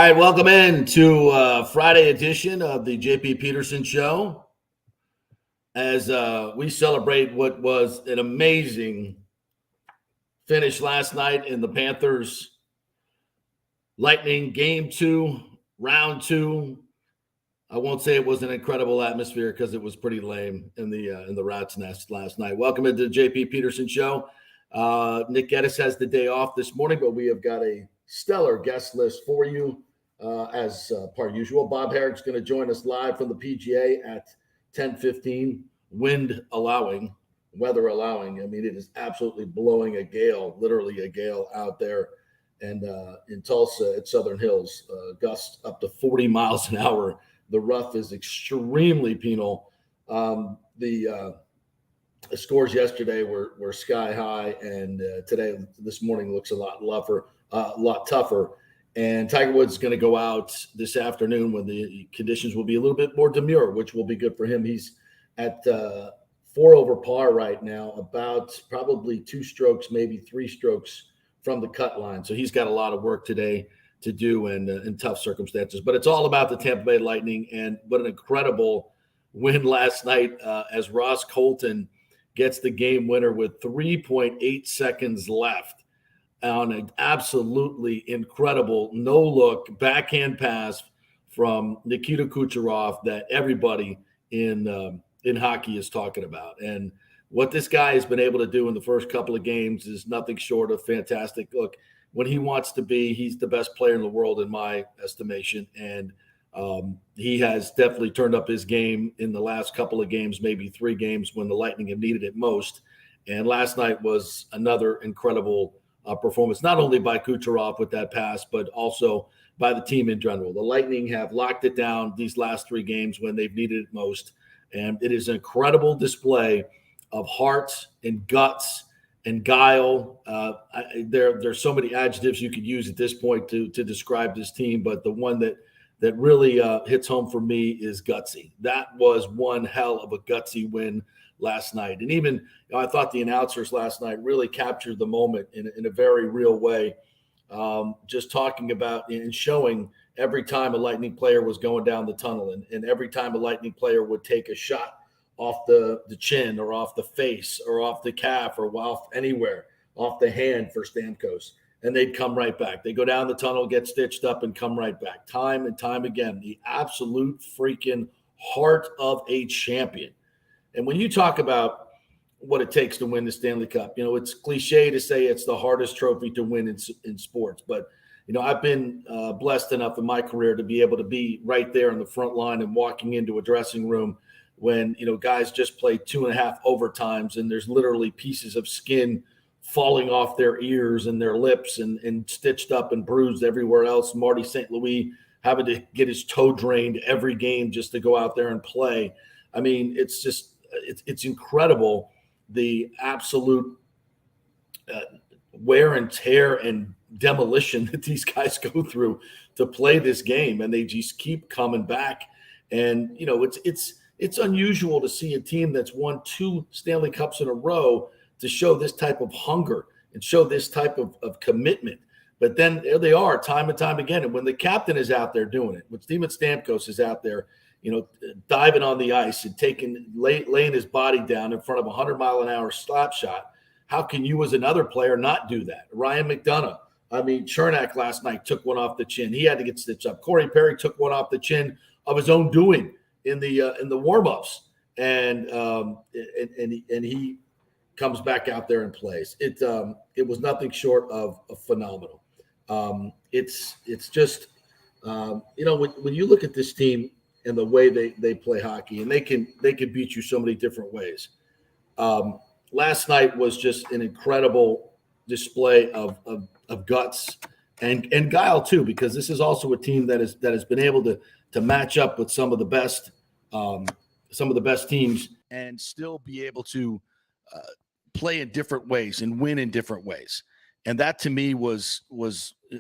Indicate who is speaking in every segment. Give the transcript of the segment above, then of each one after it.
Speaker 1: right, welcome in to Friday edition of the JP Peterson Show as we celebrate what was an amazing finish last night in the Panthers Lightning Game 2, Round 2. I won't say it was an incredible atmosphere because it was pretty lame in the Rat's Nest last night. Welcome into the JP Peterson Show. Nick Geddes has the day off this morning, but we have got a stellar guest list for you as per usual. Bob Harig is going to join us live from the PGA at 10:15, wind allowing, weather allowing. I mean, it is absolutely blowing a gale, literally a gale out there. And in Tulsa at Southern Hills, gusts up to 40 miles an hour. The rough is extremely penal. The scores yesterday were sky high, and this morning looks a lot tougher. And Tiger Woods is going to go out this afternoon when the conditions will be a little bit more demure, which will be good for him. He's at 4 over par right now, about probably 2 strokes, maybe 3 strokes from the cut line. So he's got a lot of work today to do in tough circumstances. But it's all about the Tampa Bay Lightning, and what an incredible win last night as Ross Colton gets the game winner with 3.8 seconds left on an absolutely incredible no-look backhand pass from Nikita Kucherov that everybody in hockey is talking about. And what this guy has been able to do in the first couple of games is nothing short of fantastic. Look, when he wants to be, he's the best player in the world in my estimation. And he has definitely turned up his game in the last couple of games, maybe 3 games when the Lightning have needed it most. And last night was another incredible performance, not only by Kucherov with that pass, but also by the team in general. The Lightning have locked it down these last 3 games when they've needed it most. And it is an incredible display of heart and guts and guile. There's so many adjectives you could use at this point to describe this team, but the one that really hits home for me is gutsy. That was one hell of a gutsy win last night. And even I thought the announcers last night really captured the moment in a very real way, just talking about and showing every time a Lightning player was going down the tunnel and every time a Lightning player would take a shot off the chin or off the face or off the calf or off anywhere, off the hand for Stamkos. And they'd come right back. They go down the tunnel, get stitched up, and come right back. Time and time again, the absolute freaking heart of a champion. And when you talk about what it takes to win the Stanley Cup, it's cliche to say it's the hardest trophy to win in sports. But, I've been blessed enough in my career to be able to be right there in the front line and walking into a dressing room when, guys just play 2.5 overtimes and there's literally pieces of skin falling off their ears and their lips and stitched up and bruised everywhere else. Marty St. Louis having to get his toe drained every game just to go out there and play. I mean, it's incredible, the absolute wear and tear and demolition that these guys go through to play this game. And they just keep coming back. And, it's unusual to see a team that's won 2 Stanley Cups in a row to show this type of hunger and show this type of commitment. But then there they are time and time again. And when the captain is out there doing it, when Steven Stamkos is out there, diving on the ice and laying his body down in front of a 100-mile-an-hour slap shot, how can you as another player not do that? Ryan McDonough. I mean, Chernak last night took one off the chin. He had to get stitched up. Corey Perry took one off the chin of his own doing in the warm-ups. And he comes back out there and plays. It was nothing short of phenomenal. It's just when you look at this team and the way they play hockey, and they can beat you so many different ways. Last night was just an incredible display of guts and guile too, because this is also a team that has been able to match up with some of the best teams and still be able to play in different ways and win in different ways. And that to me was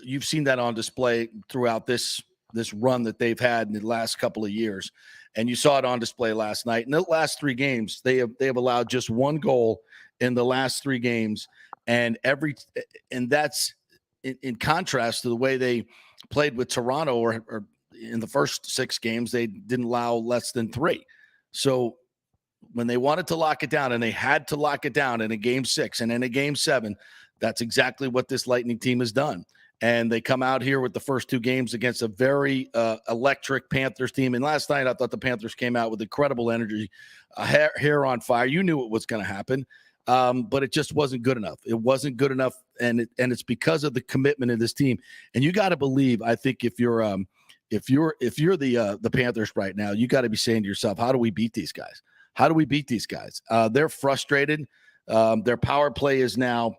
Speaker 1: you've seen that on display throughout this run that they've had in the last couple of years. And you saw it on display last night. In the last 3 games, they have allowed just 1 goal in the last 3 games. And that's in contrast to the way played with Toronto or in the first 6 games, they didn't allow less than 3. So when they wanted to lock it down and they had to lock it down in a game 6 and in a game 7, that's exactly what this Lightning team has done. And they come out here with the first 2 games against a very electric Panthers team. And last night, I thought the Panthers came out with incredible energy, hair on fire. You knew it was going to happen, but it just wasn't good enough. It wasn't good enough, and it's because of the commitment of this team. And you got to believe, I think, if you're the Panthers right now, you got to be saying to yourself, how do we beat these guys? How do we beat these guys? They're frustrated. Their power play is now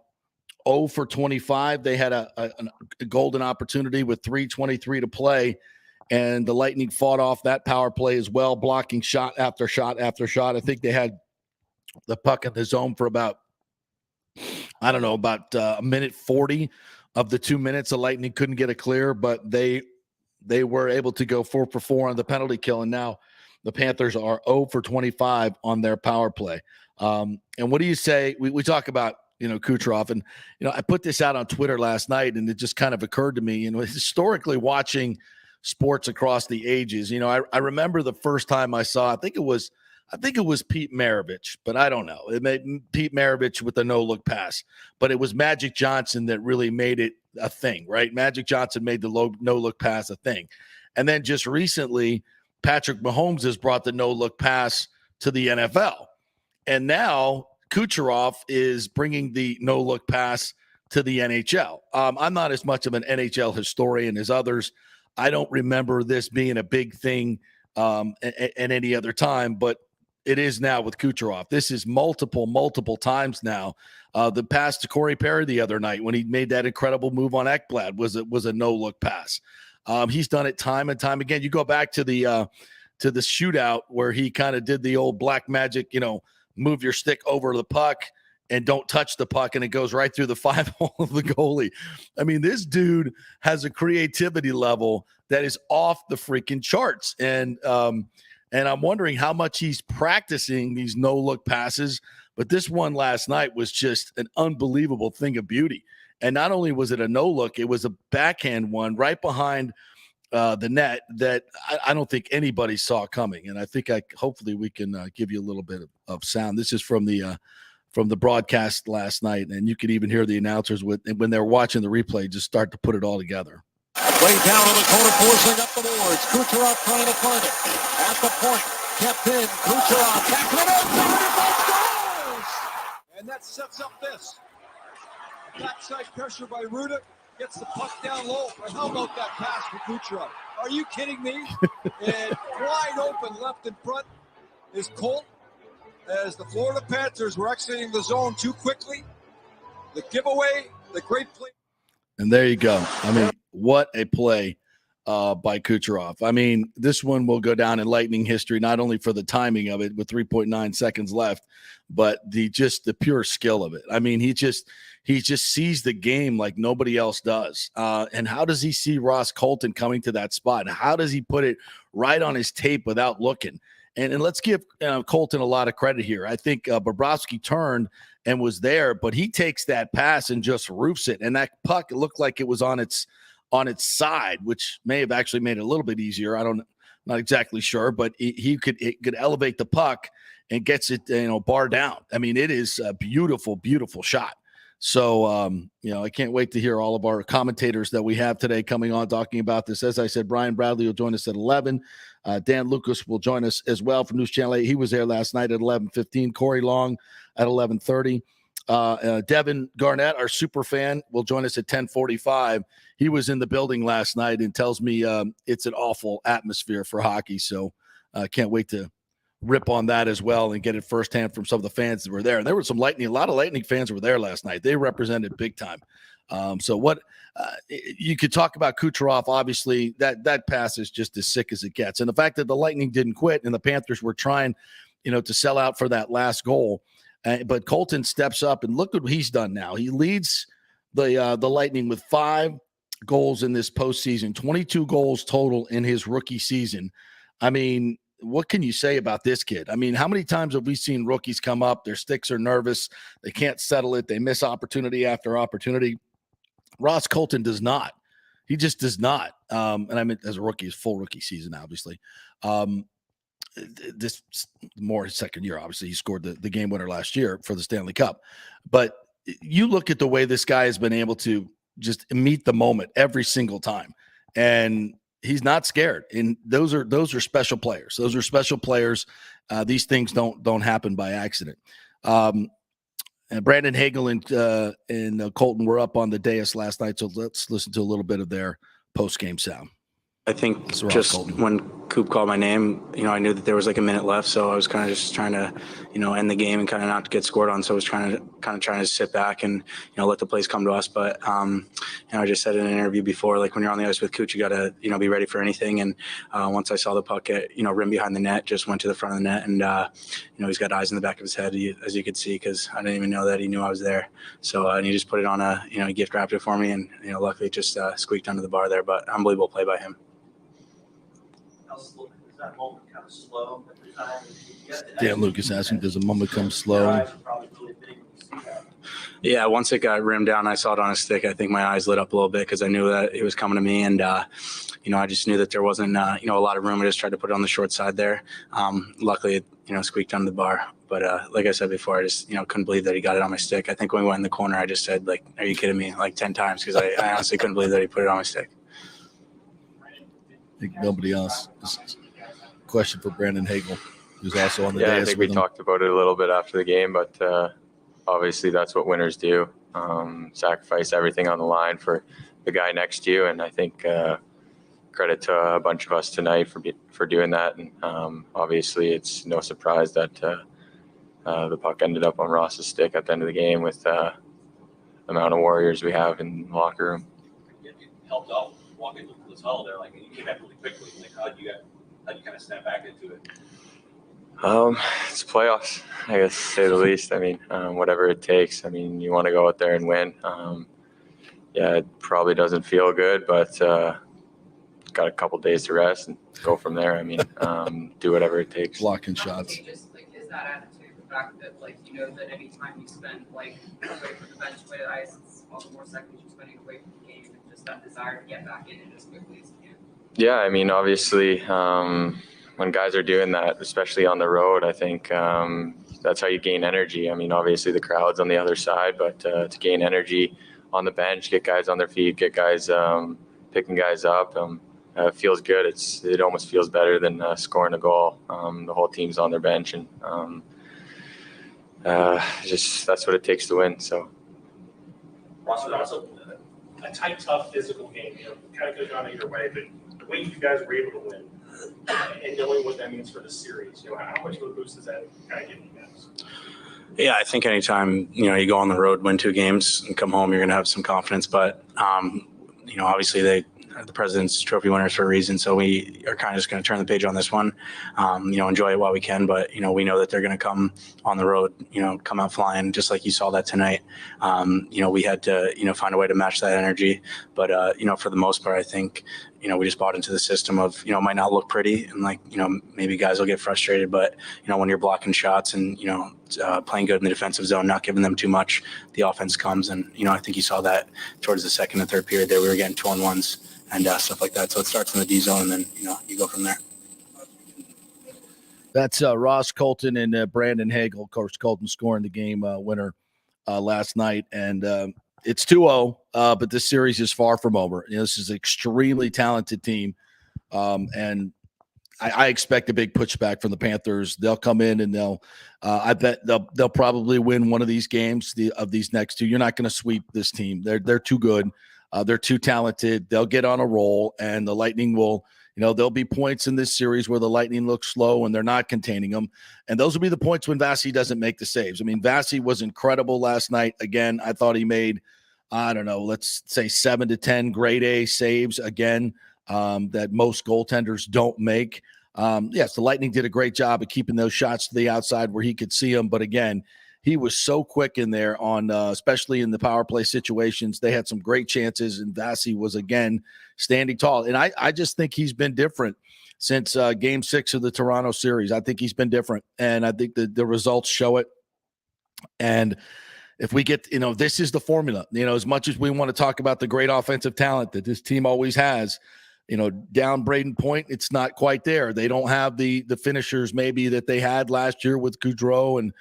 Speaker 1: 0 for 25. They had a golden opportunity with 3:23 to play, and the Lightning fought off that power play as well, blocking shot after shot after shot. I think they had the puck in the zone for about a minute 40 of the 2 minutes. The Lightning couldn't get it clear, but they were able to go 4 for 4 on the penalty kill, and now the Panthers are 0 for 25 on their power play. And what do you say? We talk about, Kucherov, and, I put this out on Twitter last night, and it just kind of occurred to me, historically watching sports across the ages, I remember the first time I saw, I think it was Pete Maravich, but I don't know. It made Pete Maravich with the no-look pass, but it was Magic Johnson that really made it a thing, right? Magic Johnson made the no-look pass a thing. And then just recently, Patrick Mahomes has brought the no-look pass to the NFL. And now Kucherov is bringing the no-look pass to the NHL. I'm not as much of an NHL historian as others. I don't remember this being a big thing at any other time, but it is now with Kucherov. This is multiple times now. The pass to Corey Perry the other night when he made that incredible move on Ekblad was a no-look pass. He's done it time and time again. You go back to the shootout where he kind of did the old black magic, move your stick over the puck and don't touch the puck, and it goes right through the 5-hole of the goalie. I mean, this dude has a creativity level that is off the freaking charts. And I'm wondering how much he's practicing these no-look passes. But this one last night was just an unbelievable thing of beauty. And not only was it a no-look, it was a backhand one right behind the net that I don't think anybody saw coming. And I think hopefully we can give you a little bit of sound. This is from the broadcast last night, and you could even hear the announcers when they're watching the replay just start to put it all together.
Speaker 2: Way down in the corner, forcing up the boards. Kucherov trying to find it. At the point, kept in. Kucherov tackling it. Scores!
Speaker 3: And that sets up this. Backside pressure by Ruda. Gets the puck down low. But how about that pass for Kucherov? Are you kidding me? And wide open left in front is Colton. As the Florida Panthers were exiting the zone too quickly. The giveaway, the great play.
Speaker 1: And there you go. I mean, what a play by Kucherov. I mean, this one will go down in Lightning history, not only for the timing of it with 3.9 seconds left, but the pure skill of it. I mean, he just sees the game like nobody else does. And how does he see Ross Colton coming to that spot? How does he put it right on his tape without looking? And let's give Colton a lot of credit here. I think Bobrovsky turned and was there, but he takes that pass and just roofs it. And that puck, it looked like it was on its side, which may have actually made it a little bit easier. Not exactly sure, but it could elevate the puck and gets it, bar down. I mean, it is a beautiful, beautiful shot. So, I can't wait to hear all of our commentators that we have today coming on talking about this. As I said, Brian Bradley will join us at 11. Dan Lucas will join us as well from News Channel 8. He was there last night at 11:15. Corey Long at 11:30. Devin Garnett, our super fan, will join us at 10:45. He was in the building last night and tells me it's an awful atmosphere for hockey. So I can't wait to rip on that as well and get it firsthand from some of the fans that were there. And there were a lot of Lightning fans were there last night. They represented big time. You could talk about Kucherov. Obviously, that pass is just as sick as it gets. And the fact that the Lightning didn't quit and the Panthers were trying, to sell out for that last goal. But Colton steps up, and look what he's done now. He leads the Lightning with 5 goals in this postseason, 22 goals total in his rookie season. I mean, what can you say about this kid? I mean, how many times have we seen rookies come up, their sticks are nervous, they can't settle it, they miss opportunity after opportunity? Ross Colton does not. He just does not. And I mean, as a rookie, his full rookie season, obviously. This more his second year, obviously. He scored the game winner last year for the Stanley Cup. But you look at the way this guy has been able to just meet the moment every single time. And he's not scared. And those are special players. Those are special players. These things don't happen by accident. And Brandon Hagel and Colton were up on the dais last night, so let's listen to a little bit of their post-game sound.
Speaker 4: I think just when Coop called my name, I knew that there was like a minute left, so I was kind of just trying to, end the game and kind of not get scored on. So I was trying to sit back and, let the plays come to us. But, I just said in an interview before, like when you're on the ice with Cooch, you got to, be ready for anything. And once I saw the puck get, rim behind the net, just went to the front of the net. And, he's got eyes in the back of his head, as you could see, because I didn't even know that he knew I was there. So and he just put it on he gift wrapped it for me. And, luckily it just squeaked under the bar there. But unbelievable play by him.
Speaker 5: Is that moment kind of slow at the time?
Speaker 1: Dan Lucas asking, does a moment come slow?
Speaker 4: Yeah, once it got rimmed down, I saw it on his stick. I think my eyes lit up a little bit because I knew that it was coming to me. And, I just knew that there wasn't, a lot of room. I just tried to put it on the short side there. Luckily, it, squeaked under the bar. But like I said before, I just, couldn't believe that he got it on my stick. I think when we went in the corner, I just said, like, are you kidding me? Like 10 times because I honestly couldn't believe that he put it on my stick.
Speaker 1: I think nobody else. Question for Brandon Hagel, who's also on the
Speaker 6: dais.
Speaker 1: I
Speaker 6: think we talked about it a little bit after the game, but obviously that's what winners do. Sacrifice everything on the line for the guy next to you, and I think credit to a bunch of us tonight for doing that. And obviously it's no surprise that the puck ended up on Ross's stick at the end of the game with the amount of Warriors we have in the locker room.
Speaker 5: It helped out walking through the tunnel there. Like, you came back really quickly. Like, how'd you kind of snap back into it?
Speaker 6: It's playoffs, I guess, to say the least. I mean, whatever it takes. I mean, you want to go out there and win. It probably doesn't feel good, but got a couple days to rest and go from there. I mean, do whatever it takes.
Speaker 1: Blocking shots.
Speaker 7: Just like, is that attitude the fact that, like, that any time you spend like away from the bench, away to the ice, it's all the more seconds you're spending away from the game, and just that desire to get back in it as quickly as you can? Yeah,
Speaker 6: I mean, obviously, when guys are doing that, especially on the road, I think that's how you gain energy. I mean, obviously the crowd's on the other side, but to gain energy on the bench, get guys on their feet, get guys picking guys up, it feels good. It almost feels better than scoring a goal. The whole team's on their bench, and just that's what it takes to win. So.
Speaker 8: Also a tight, tough, physical game. Kind of goes down either way, but the way you guys were able to win, and knowing what that means for the series, how much of a boost does that kind of give you guys?
Speaker 4: Yeah, I think anytime, you go on the road, win 2 games and come home, you're going to have some confidence. But, obviously the President's Trophy winners for a reason. So we are kind of just going to turn the page on this one, enjoy it while we can. But, we know that they're going to come on the road, come out flying just like you saw that tonight. We had to, find a way to match that energy. But, for the most part, I think, we just bought into the system of, it might not look pretty and maybe guys will get frustrated. But, when you're blocking shots and, playing good in the defensive zone, not giving them too much, the offense comes. And, I think you saw that towards the second and third period there. We were getting 2-on-1s and stuff like that. So it starts in the D zone and then, you go from there.
Speaker 1: That's Ross, Colton, and Brandon Hagel. Of course, Colton scoring the game winner last night. And it's 2-0, but this series is far from over. This is an extremely talented team. And I expect a big pushback from the Panthers. They'll come in and I bet they'll probably win one of these games of these next 2. You're not going to sweep this team. They're too good. They're too talented. They'll get on a roll, and the Lightning will, there'll be points in this series where the Lightning look slow and they're not containing them. And those will be the points when Vasi doesn't make the saves. I mean, Vasi was incredible last night. Again, I thought he made, let's say 7 to 10 grade A saves again that most goaltenders don't make. Yes, the Lightning did a great job of keeping those shots to the outside where he could see them. But again, he was so quick in there on, especially in the power play situations. They had some great chances, and Vasi was again standing tall. And I just think he's been different since Game 6 of the Toronto series. I think he's been different, and I think the results show it. And if we get, this is the formula, as much as we want to talk about the great offensive talent that this team always has, down Braden Point, it's not quite there. They don't have the finishers maybe that they had last year with Goudreau and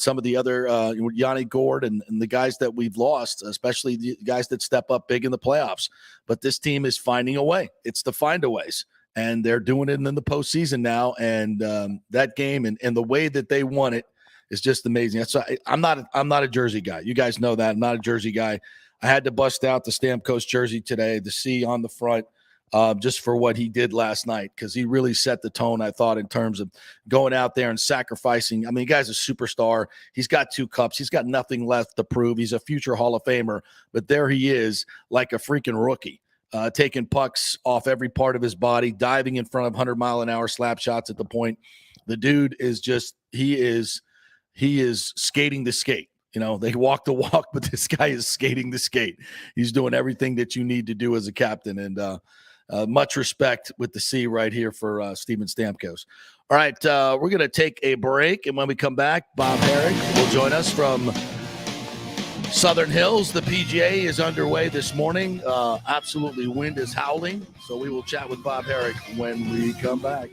Speaker 1: some of the other Yanni Gord and the guys that we've lost, especially the guys that step up big in the playoffs. But this team is finding a way. It's the find-a-ways. And they're doing it in the postseason now. And that game and the way that they won it is just amazing. So I'm not a jersey guy. You guys know that. I'm not a jersey guy. I had to bust out the Stamkos jersey today, the C on the front, just for what he did last night, because he really set the tone, I thought, in terms of going out there and sacrificing. I mean, the guy's a superstar. He's got 2 cups. He's got nothing left to prove. He's a future Hall of Famer. But there he is like a freaking rookie. Taking pucks off every part of his body, diving in front of 100-mile-an-hour slap shots at the point. The dude is just he is skating the skate. They walk the walk, but this guy is skating the skate. He's doing everything that you need to do as a captain, and much respect with the C right here for Steven Stamkos. All right, we're going to take a break, and when we come back, Bob Harig will join us from Southern Hills. The PGA is underway this morning. Absolutely, wind is howling. So we will chat with Bob Harig when we come back.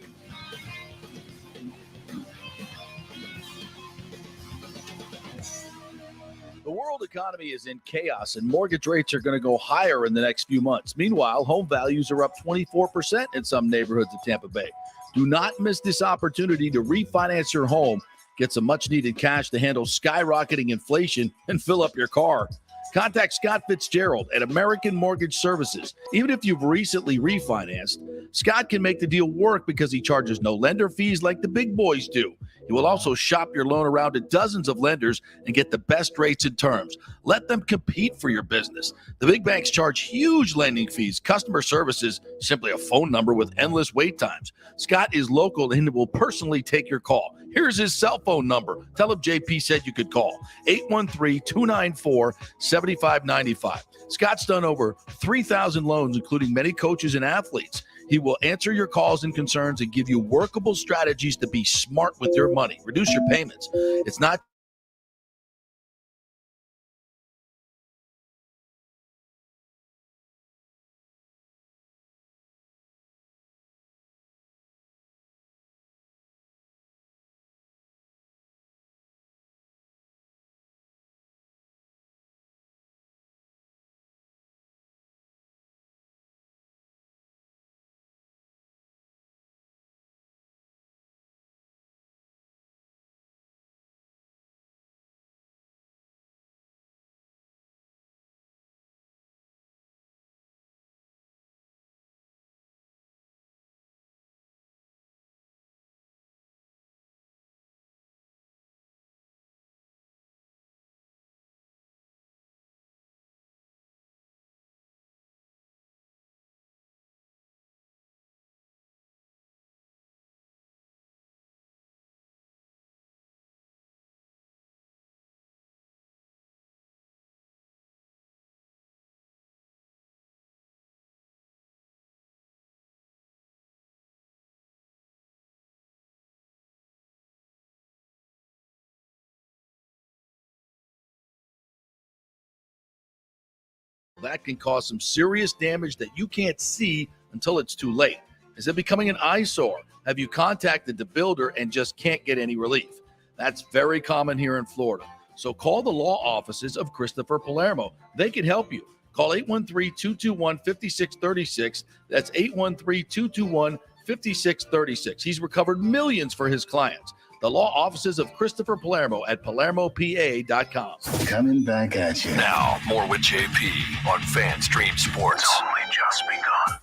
Speaker 1: The world economy is in chaos, and mortgage rates are going to go higher in the next few months. Meanwhile, home values are up 24% in some neighborhoods of Tampa Bay. Do not miss this opportunity to refinance your home. Get some much-needed cash to handle skyrocketing inflation and fill up your car. Contact Scott Fitzgerald at American Mortgage Services. Even if you've recently refinanced, Scott can make the deal work because he charges no lender fees like the big boys do. He will also shop your loan around to dozens of lenders and get the best rates and terms. Let them compete for your business. The big banks charge huge lending fees. Customer service is simply a phone number with endless wait times. Scott is local and will personally take your call. Here's his cell phone number. Tell him JP said you could call. 813-294-7595. Scott's done over 3,000 loans, including many coaches and athletes. He will answer your calls and concerns and give you workable strategies to be smart with your money. Reduce your payments. It's not that can cause some serious damage that you can't see until it's too late. Is it becoming an eyesore? Have you contacted the builder and just can't get any relief? That's very common here in Florida. So call the law offices of Christopher Palermo. They can help you. Call 813-221-5636. That's 813-221-5636. He's recovered millions for his clients. The law offices of Christopher Palermo at PalermoPA.com.
Speaker 9: Coming back at you.
Speaker 10: Now, more with JP on FanStream Sports. It's only just begun.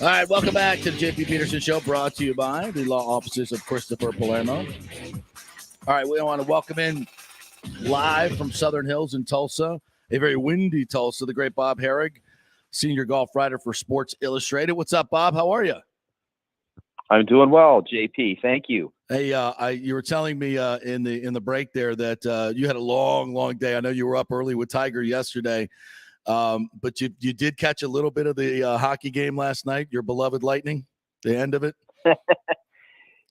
Speaker 1: All right, welcome back to the JP Peterson Show, brought to you by the law offices of Christopher Palermo. All right, we want to welcome in live from Southern Hills in Tulsa, a very windy Tulsa, the great Bob Harig, senior golf writer for Sports Illustrated. What's up, Bob? How are you?
Speaker 11: I'm doing well, JP. Thank you.
Speaker 1: Hey, you were telling me in the break there that you had a long day. I know you were up early with Tiger yesterday, but you did catch a little bit of the hockey game last night. Your beloved Lightning, the end of it.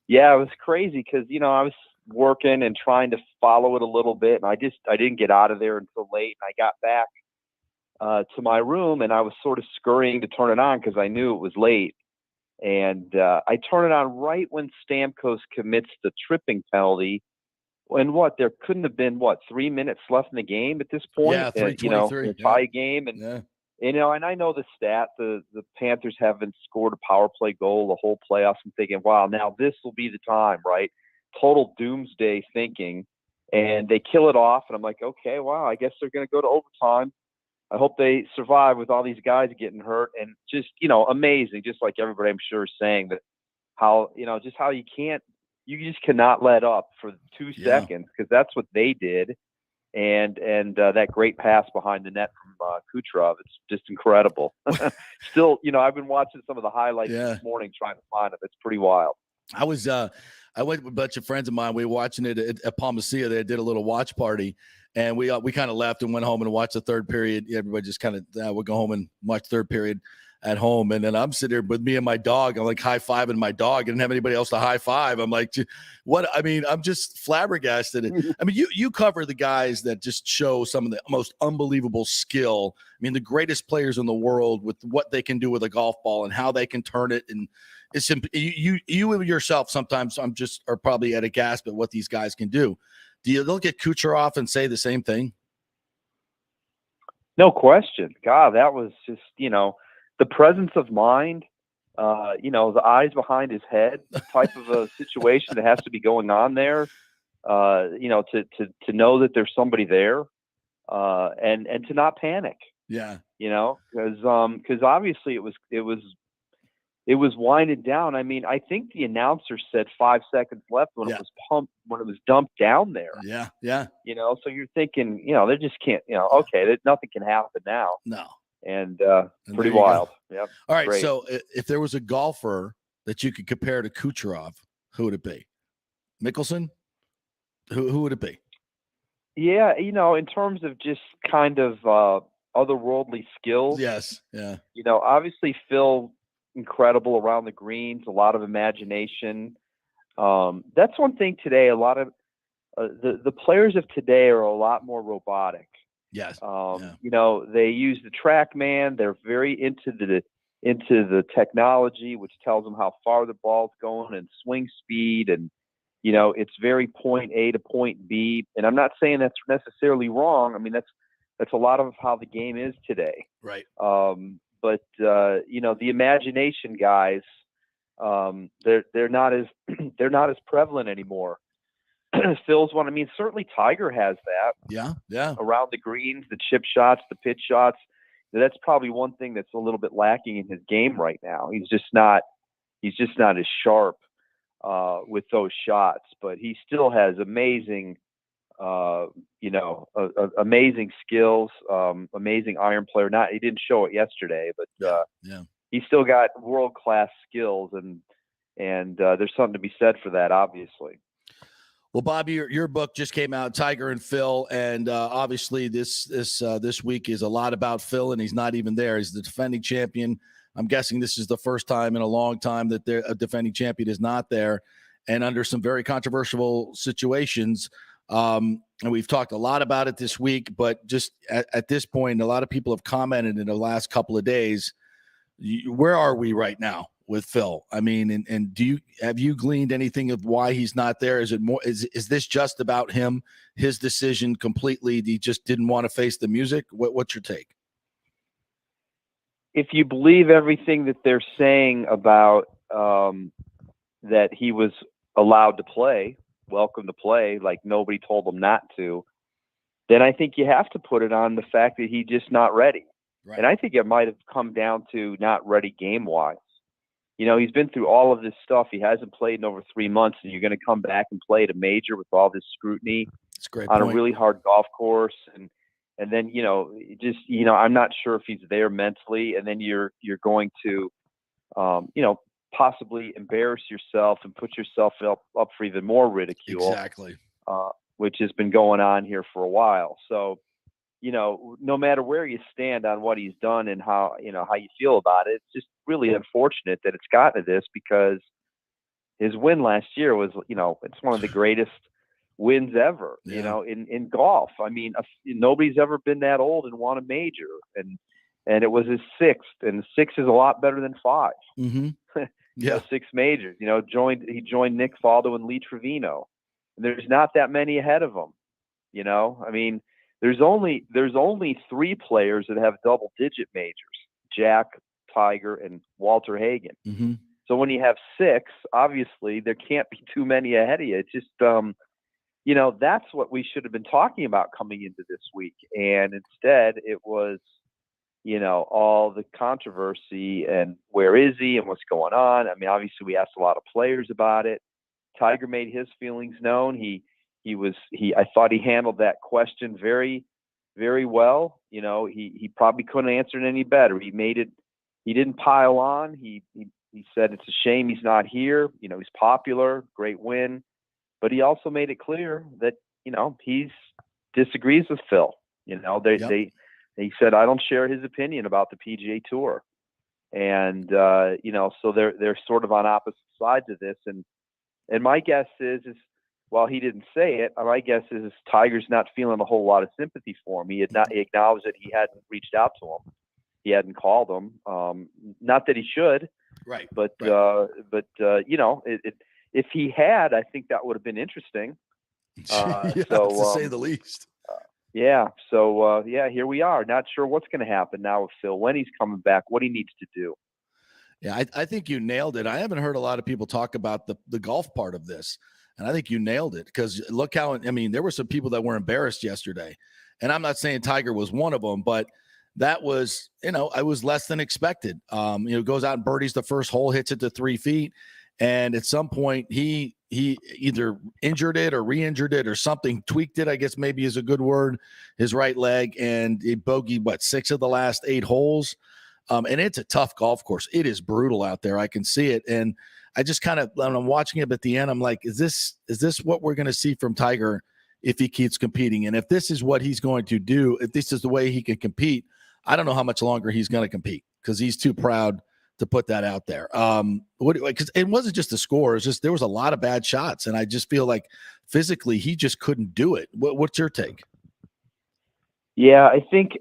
Speaker 11: Yeah, it was crazy because I was working and trying to follow it a little bit, and I didn't get out of there until late, and I got back to my room, and I was sort of scurrying to turn it on because I knew it was late. And I turn it on right when Stamkos commits the tripping penalty. And there couldn't have been 3 minutes left in the game at this point.
Speaker 1: Yeah, 3:23.
Speaker 11: A tie game, and and I know the stat. The Panthers haven't scored a power play goal the whole playoffs. I'm thinking, wow, now this will be the time, right? Total doomsday thinking, and they kill it off, and I'm like, okay, wow, I guess they're going to go to overtime. I hope they survive with all these guys getting hurt, and just, amazing, just like everybody I'm sure is saying that how you just cannot let up for 2 seconds, because that's what they did. And that great pass behind the net from Kucherov, it's just incredible. Still, I've been watching some of the highlights this morning trying to find them. It's pretty wild.
Speaker 1: I went with a bunch of friends of mine. We were watching it at Palmacia. They did a little watch party, and we kind of left and went home and watched the third period. Everybody just kind of would go home and watch third period at home. And then I'm sitting there with me and my dog. I'm like high-fiving my dog. I didn't have anybody else to high-five. I'm like, what? I mean, I'm just flabbergasted. I mean, you cover the guys that just show some of the most unbelievable skill. I mean, the greatest players in the world with what they can do with a golf ball and how they can turn it. And it's you yourself sometimes are probably at a gasp at what these guys can do. Do you look at Kucherov and say the same thing?
Speaker 11: No question. God, that was just, the presence of mind, the eyes behind his head type of a situation that has to be going on there, to know that there's somebody there, and to not panic.
Speaker 1: Yeah.
Speaker 11: Because obviously it was winded down. I mean, I think the announcer said 5 seconds left when it was dumped down there.
Speaker 1: Yeah. Yeah.
Speaker 11: So you're thinking, they just can't, okay, nothing can happen now.
Speaker 1: No.
Speaker 11: And pretty wild. Yep.
Speaker 1: All right.
Speaker 11: Great.
Speaker 1: So if there was a golfer that you could compare to Kucherov, who would it be? Mickelson? Who would it be?
Speaker 11: Yeah. In terms of just kind of otherworldly skills.
Speaker 1: Yes. Yeah.
Speaker 11: Obviously Phil, incredible around the greens, a lot of imagination. That's one thing today. A lot of the players of today are a lot more robotic.
Speaker 1: Yes.
Speaker 11: They use the TrackMan. They're very into the technology, which tells them how far the ball's going and swing speed, and it's very point A to point B. And I'm not saying that's necessarily wrong. I mean, that's a lot of how the game is today.
Speaker 1: Right.
Speaker 11: But the imagination guys, they're not as prevalent anymore. Phil's one. I mean, certainly Tiger has that.
Speaker 1: Yeah, yeah.
Speaker 11: Around the greens, the chip shots, the pitch shots. That's probably one thing that's a little bit lacking in his game right now. He's just not as sharp with those shots, but he still has amazing, amazing skills, amazing iron player. He didn't show it yesterday, but he's still got world-class skills, and there's something to be said for that, obviously.
Speaker 1: Well, Bobby, your book just came out, Tiger and Phil, and obviously this week is a lot about Phil, and he's not even there. He's the defending champion. I'm guessing this is the first time in a long time that a defending champion is not there, and under some very controversial situations. And we've talked a lot about it this week, but just at this point, a lot of people have commented in the last couple of days. Where are we right now with Phil? I mean, and have you gleaned anything of why he's not there? Is it more, is this just about him, his decision completely? He just didn't want to face the music? What's your take?
Speaker 11: If you believe everything that they're saying about that he was allowed to play, welcome to play, like nobody told him not to, then I think you have to put it on the fact that he's just not ready. Right. And I think it might have come down to not ready game-wise. He's been through all of this stuff. He hasn't played in over 3 months, and you're going to come back and play at a major with all this scrutiny on a really hard golf course. And then, I'm not sure if he's there mentally. And then you're going to, possibly embarrass yourself and put yourself up for even more ridicule.
Speaker 1: Exactly.
Speaker 11: Which has been going on here for a while. So, no matter where you stand on what he's done and how you feel about it, it's just really unfortunate that it's gotten to this, because his win last year was, it's one of the greatest wins ever,
Speaker 9: Yeah.
Speaker 11: you know, in golf. I mean, nobody's ever been that old and won a major, and it was his 6th, and 6 is a lot better than 5.
Speaker 9: Mm-hmm.
Speaker 11: You know,
Speaker 9: Yeah.
Speaker 11: 6 majors. You know, he joined Nick Faldo and Lee Trevino. And there's not that many ahead of him. You know, I mean, there's only 3 players that have double-digit majors: Jack, Tiger, and Walter Hagen.
Speaker 9: Mm-hmm.
Speaker 11: So when you have 6, obviously there can't be too many ahead of you. It's just, you know, that's what we should have been talking about coming into this week, and instead it was, you know, all the controversy and where is he and what's going on. I mean, obviously we asked a lot of players about it. Tiger made his feelings known. I thought he handled that question very, very well. You know, he probably couldn't answer it any better. He didn't pile on. He said it's a shame he's not here. You know, he's popular, great win, but he also made it clear that, you know, he disagrees with Phil. You know, he said, I don't share his opinion about the PGA Tour. And, you know, so they're sort of on opposite sides of this. And my guess is while he didn't say it, my guess is Tiger's not feeling a whole lot of sympathy for him. He acknowledged that he hadn't reached out to him. He hadn't called him. Not that he should.
Speaker 9: Right.
Speaker 11: But you know, if he had, I think that would have been interesting.
Speaker 9: To say the least.
Speaker 11: Yeah. So, here we are. Not sure what's going to happen now with Phil, when he's coming back, what he needs to do.
Speaker 9: Yeah, I think you nailed it. I haven't heard a lot of people talk about the golf part of this, and I think you nailed it, because look how, I mean, there were some people that were embarrassed yesterday, and I'm not saying Tiger was one of them, but that was, you know, I was less than expected. You know, goes out and birdies the first hole, hits it to 3 feet, and at some point he either injured it or re-injured it or something, tweaked it, I guess maybe is a good word, his right leg, and he bogeyed 6 of the last 8 holes. And it's a tough golf course. It is brutal out there. I can see it. And I just kind of, when I'm watching it at the end, I'm like, is this what we're going to see from Tiger if he keeps competing? And if this is what he's going to do, if this is the way he can compete, I don't know how much longer he's going to compete, because he's too proud to put that out there. Because it wasn't just the score. It's just there was a lot of bad shots. And I just feel like physically he just couldn't do it. What's your take?
Speaker 11: Yeah, I think,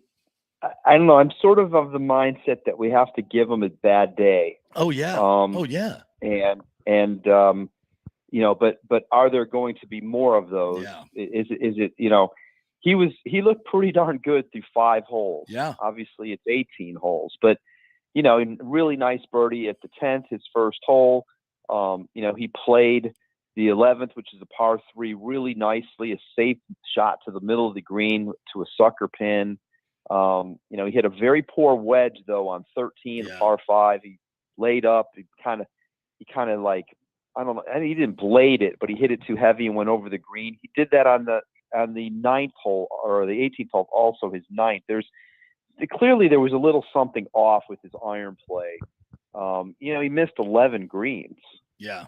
Speaker 11: I don't know. I'm sort of the mindset that we have to give him a bad day.
Speaker 9: Oh yeah.
Speaker 11: And you know, but are there going to be more of those?
Speaker 9: Yeah.
Speaker 11: Is it, you know, he looked pretty darn good through 5 holes.
Speaker 9: Yeah.
Speaker 11: Obviously it's 18 holes, but you know, really nice birdie at the 10th, his first hole. You know, he played the 11th, which is a par 3, really nicely, a safe shot to the middle of the green to a sucker pin. You know, he hit a very poor wedge though on 13, a par 5. He laid up. He kind of like, I don't know. I mean, he didn't blade it, but he hit it too heavy and went over the green. He did that on the 9th hole, or the 18th hole, also his 9th. Clearly there was a little something off with his iron play. You know, he missed 11 greens.
Speaker 9: Yeah.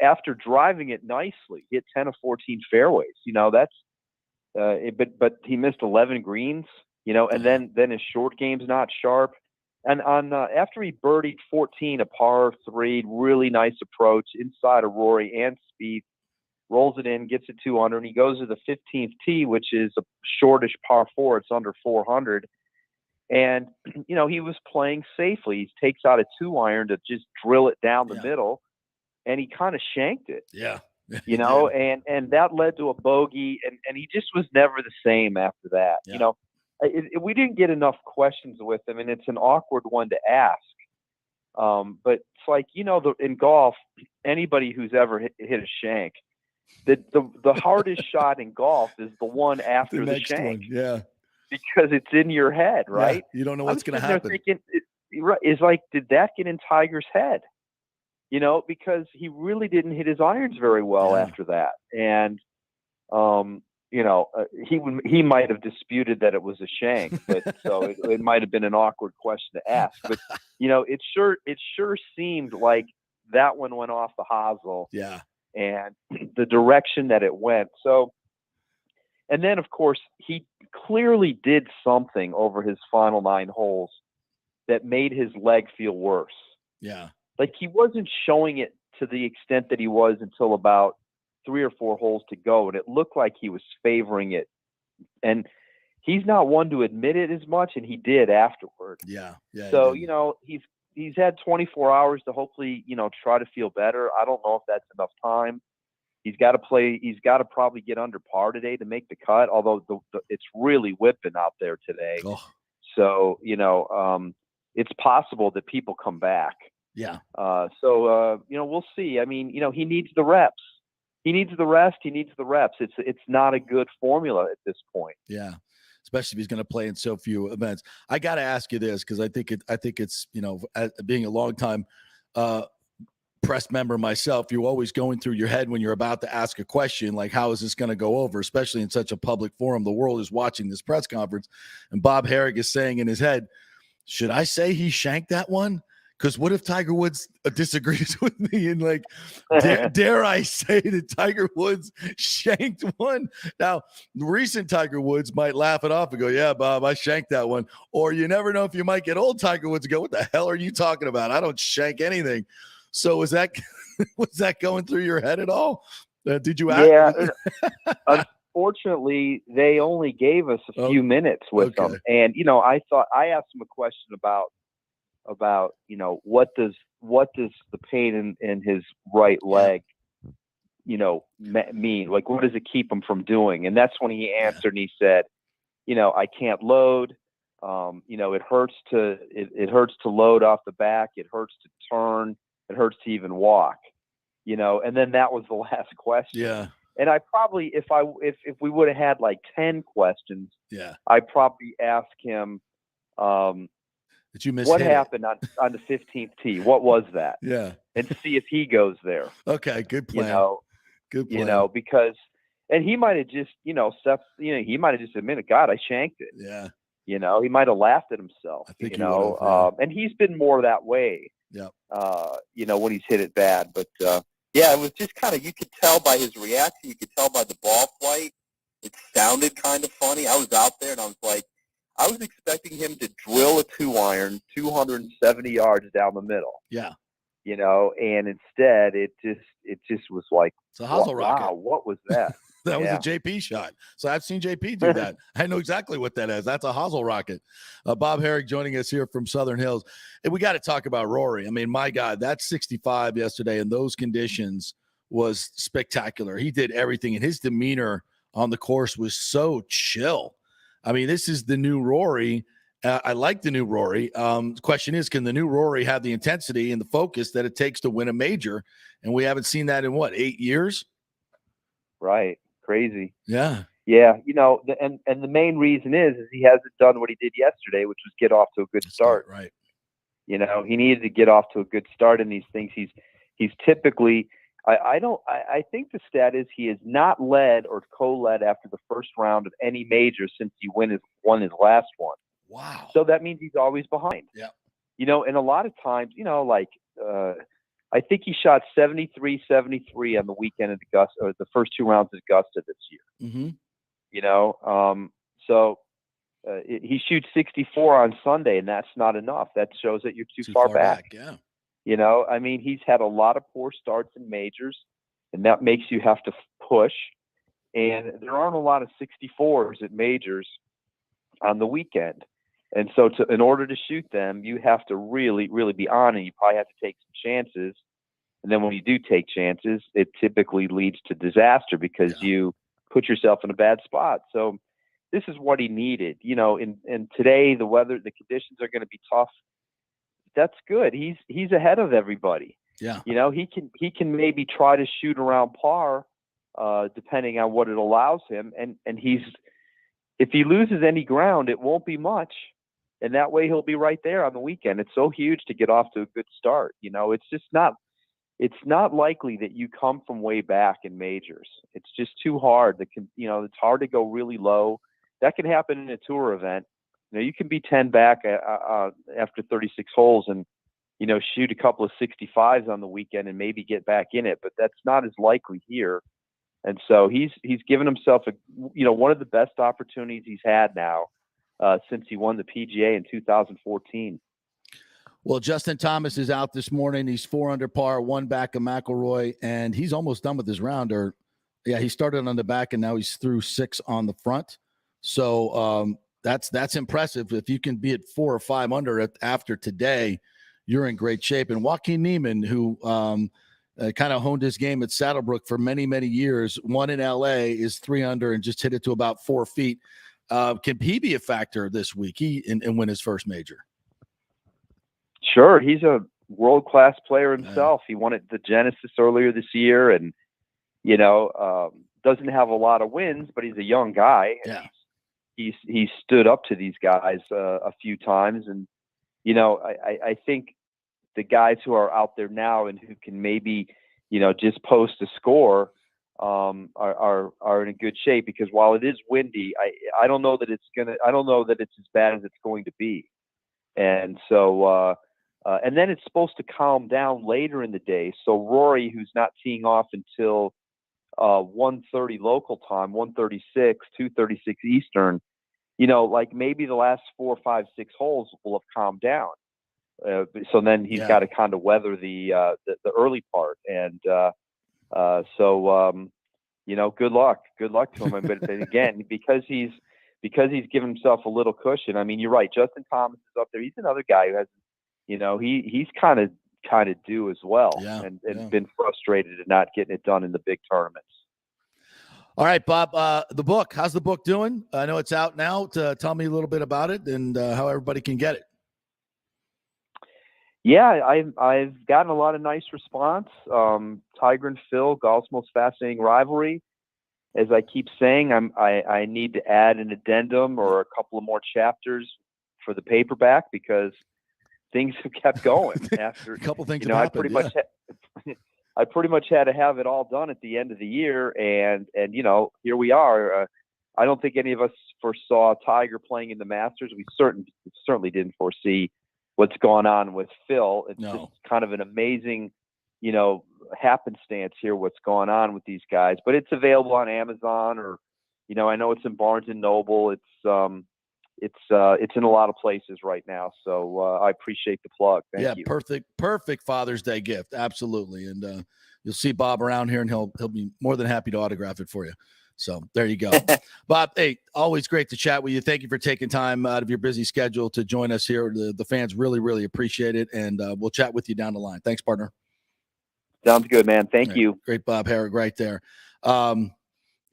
Speaker 11: After driving it nicely, he hit 10 of 14 fairways. You know, that's but he missed 11 greens. You know, and then his short game's not sharp. And on after he birdied 14, a par 3, really nice approach inside of Rory and Spieth, rolls it in, gets it 200, and he goes to the 15th tee, which is a shortish par 4. It's under 400. And, you know, he was playing safely. He takes out a 2-iron to just drill it down the middle, and he kind of shanked it.
Speaker 9: Yeah.
Speaker 11: You know, and that led to a bogey, and he just was never the same after that.
Speaker 9: Yeah.
Speaker 11: You know, we didn't get enough questions with him, and it's an awkward one to ask. But it's like, you know, in golf, anybody who's ever hit a shank, the hardest shot in golf is the one after the
Speaker 9: next
Speaker 11: shank.
Speaker 9: one. Yeah.
Speaker 11: Because it's in your head, right?
Speaker 9: Yeah, you don't know what's going to happen.
Speaker 11: Thinking, it's like, did that get in Tiger's head? You know, because he really didn't hit his irons very well after that. And, you know, he might have disputed that it was a shank, but so it might have been an awkward question to ask. But, you know, it sure seemed like that one went off the hosel.
Speaker 9: Yeah.
Speaker 11: And the direction that it went. So, and then, of course, he clearly did something over his final 9 holes that made his leg feel worse.
Speaker 9: Yeah.
Speaker 11: Like, he wasn't showing it to the extent that he was until about 3 or 4 holes to go, and it looked like he was favoring it. And he's not one to admit it as much, and he did afterward.
Speaker 9: Yeah.
Speaker 11: So, he's had 24 hours to hopefully, try to feel better. I don't know if that's enough time. He's got to probably get under par today to make the cut, although it's really whipping out there today.
Speaker 9: Oh.
Speaker 11: So, it's possible that people come back.
Speaker 9: Yeah.
Speaker 11: We'll see. I mean, he needs the reps. He needs the rest. He needs the reps. It's not a good formula at this point.
Speaker 9: Yeah. Especially if he's going to play in so few events. I got to ask you this, because I think it's, being a long time press member myself, you're always going through your head when you're about to ask a question, like, how is this going to go over, especially in such a public forum? The world is watching this press conference, and Bob Harig is saying in his head, should I say he shanked that one? Because what if Tiger Woods disagrees with me and dare I say that Tiger Woods shanked one? Now, recent Tiger Woods might laugh it off and go, yeah, Bob, I shanked that one. Or you never know if you might get old Tiger Woods and go, what the hell are you talking about? I don't shank anything. So was that going through your head at all? Did you ask?
Speaker 11: Yeah. Unfortunately, they only gave us a few minutes with them. And, I asked him a question about what does the pain in his right leg, mean? Like, what does it keep him from doing? And that's when he answered and he said, I can't load. It hurts to load off the back. It hurts to turn. It hurts to even walk, and then that was the last question.
Speaker 9: Yeah.
Speaker 11: And I probably, if we would have had like 10 questions, I probably ask him,
Speaker 9: did you miss
Speaker 11: what happened on the 15th tee? What was that?
Speaker 9: Yeah.
Speaker 11: And see if he goes there.
Speaker 9: Okay. Good plan. Good plan.
Speaker 11: Because, and he might have just, Seth, he might have just admitted, God, I shanked it.
Speaker 9: Yeah.
Speaker 11: He might have laughed at himself,
Speaker 9: I think
Speaker 11: and he's been more that way.
Speaker 9: Yeah.
Speaker 11: When he's hit it bad, but it was just kind of, you could tell by his reaction, you could tell by the ball flight. It sounded kind of funny. I was out there and I was like, I was expecting him to drill a 2-iron 270 yards down the middle.
Speaker 9: Yeah.
Speaker 11: And instead it just was like,
Speaker 9: it's a hosel rocket.
Speaker 11: Wow, what was that?
Speaker 9: That was a JP shot. So I've seen JP do that. I know exactly what that is. That's a hosel rocket. Bob Harig joining us here from Southern Hills. And we got to talk about Rory. I mean, my God, that 65 yesterday in those conditions was spectacular. He did everything, and his demeanor on the course was so chill. I mean, this is the new Rory. I like the new Rory. The question is, can the new Rory have the intensity and the focus that it takes to win a major? And we haven't seen that in 8 years?
Speaker 11: Right. Crazy.
Speaker 9: Yeah.
Speaker 11: Yeah. And the main reason is he hasn't done what he did yesterday, which was get off to a good start.
Speaker 9: Right.
Speaker 11: He needed to get off to a good start in these things. He's typically, I think the stat is he has not led or co-led after the first round of any major since he won his last one.
Speaker 9: Wow.
Speaker 11: So that means he's always behind.
Speaker 9: Yeah.
Speaker 11: And a lot of times, I think he shot 73 on the weekend at Augusta, or the first 2 rounds at Augusta this year.
Speaker 9: Mm-hmm.
Speaker 11: He shoots 64 on Sunday, and that's not enough. That shows that you're too far back.
Speaker 9: Yeah.
Speaker 11: He's had a lot of poor starts in majors, and that makes you have to push. And there aren't a lot of 64s at majors on the weekend. And so in order to shoot them, you have to really, really be on, and you probably have to take some chances. And then when you do take chances, it typically leads to disaster because you put yourself in a bad spot. So this is what he needed. And today the weather, the conditions are going to be tough. That's good. He's ahead of everybody.
Speaker 9: Yeah.
Speaker 11: He can maybe try to shoot around par, depending on what it allows him. And if he loses any ground, it won't be much. And that way he'll be right there on the weekend. It's so huge to get off to a good start. It's not likely that you come from way back in majors. It's just too hard. It's hard to go really low. That can happen in a tour event. You can be 10 back after 36 holes and, shoot a couple of 65s on the weekend and maybe get back in it, but that's not as likely here. And so he's given himself one of the best opportunities he's had now since he won the PGA in 2014.
Speaker 9: Well, Justin Thomas is out this morning. He's 4 under par, 1 back of McIlroy, and he's almost done with his round, or Yeah, he started on the back, and now he's through 6 on the front. So that's impressive. If you can be at 4 or 5 under after today, you're in great shape. And Joaquin Neiman, who kind of honed his game at Saddlebrook for many, many years, won in L.A., is 3 under and just hit it to about 4 feet. Can he be a factor this week and win his first major?
Speaker 11: Sure. He's a world-class player himself. He won at the Genesis earlier this year, and doesn't have a lot of wins, but he's a young guy.
Speaker 9: Yeah.
Speaker 11: He's stood up to these guys a few times. And, I think the guys who are out there now and who can maybe, just post a score are in a good shape, because while it is windy, I don't know that it's as bad as it's going to be. And so, and then it's supposed to calm down later in the day. So Rory, who's not teeing off until 1:30 local time, 1:36, 2:36 Eastern, maybe the last 4, 5, 6 holes will have calmed down. So then he's got to kind of weather the early part. And good luck to him. But again, because he's given himself a little cushion. I mean, you're right. Justin Thomas is up there. He's another guy who has, he's kind of due as well, and been frustrated at not getting it done in the big tournaments.
Speaker 9: All right, Bob, the book, how's the book doing? I know it's out now. Tell me a little bit about it and how everybody can get it.
Speaker 11: Yeah, I've gotten a lot of nice response. Tiger and Phil, golf's most fascinating rivalry. As I keep saying, I need to add an addendum or a couple of more chapters for the paperback, because things have kept going after
Speaker 9: a couple things have happened.
Speaker 11: I pretty much had to have it all done at the end of the year, and here we are. I don't think any of us foresaw Tiger playing in the Masters. We certainly didn't foresee what's going on with Phil. It's just kind of an amazing, happenstance here, what's going on with these guys. But it's available on Amazon, or, I know it's in Barnes and Noble. It's in a lot of places right now. So I appreciate the plug. Thank you.
Speaker 9: Perfect Father's Day gift. Absolutely. And you'll see Bob around here, and he'll be more than happy to autograph it for you. So there you go. Bob, hey, always great to chat with you. Thank you for taking time out of your busy schedule to join us here. The fans really, really appreciate it. And we'll chat with you down the line. Thanks, partner.
Speaker 11: Sounds good, man. Thank you.
Speaker 9: Great Bob Harig right there. I'm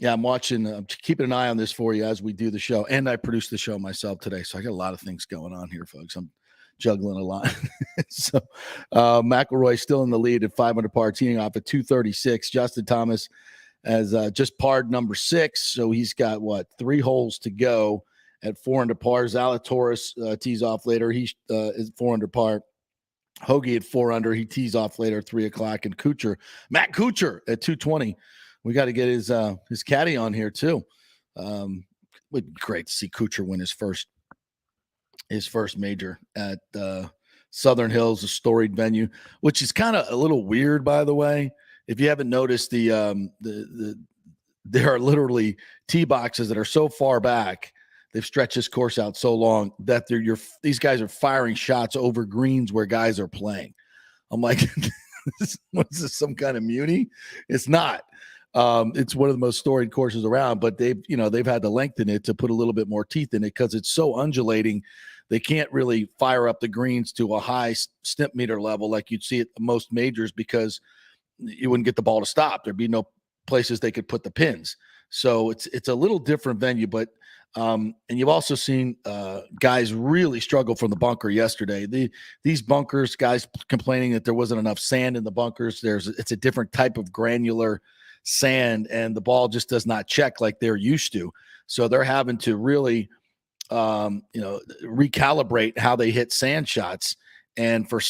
Speaker 9: watching, keeping an eye on this for you as we do the show. And I produce the show myself today. So I got a lot of things going on here, folks. I'm juggling a lot. So McIlroy still in the lead at 5 under par, teeing off at 236. Justin Thomas has just parred number 6. So he's got, 3 holes to go at 4 under par. Zalatoris tees off later. He's is 4 under par. Hoagie at 4 under. He tees off later at 3 o'clock. And Matt Kuchar at 220. We got to get his caddy on here too. Would be great to see Kuchar win his first major at Southern Hills, a storied venue, which is kind of a little weird, by the way. If you haven't noticed, there are literally tee boxes that are so far back. They've stretched this course out so long that these guys are firing shots over greens where guys are playing. I'm like, what's this, some kind of muni? It's not. It's one of the most storied courses around, but they've had to lengthen it to put a little bit more teeth in it because it's so undulating. They can't really fire up the greens to a high stimp meter level like you'd see at most majors, because you wouldn't get the ball to stop. There'd be no places they could put the pins. So it's a little different venue, but and you've also seen guys really struggle from the bunker yesterday. These bunkers, guys complaining that there wasn't enough sand in the bunkers. It's a different type of granular sand, and the ball just does not check like they're used to. So they're having to really, recalibrate how they hit sand shots. And for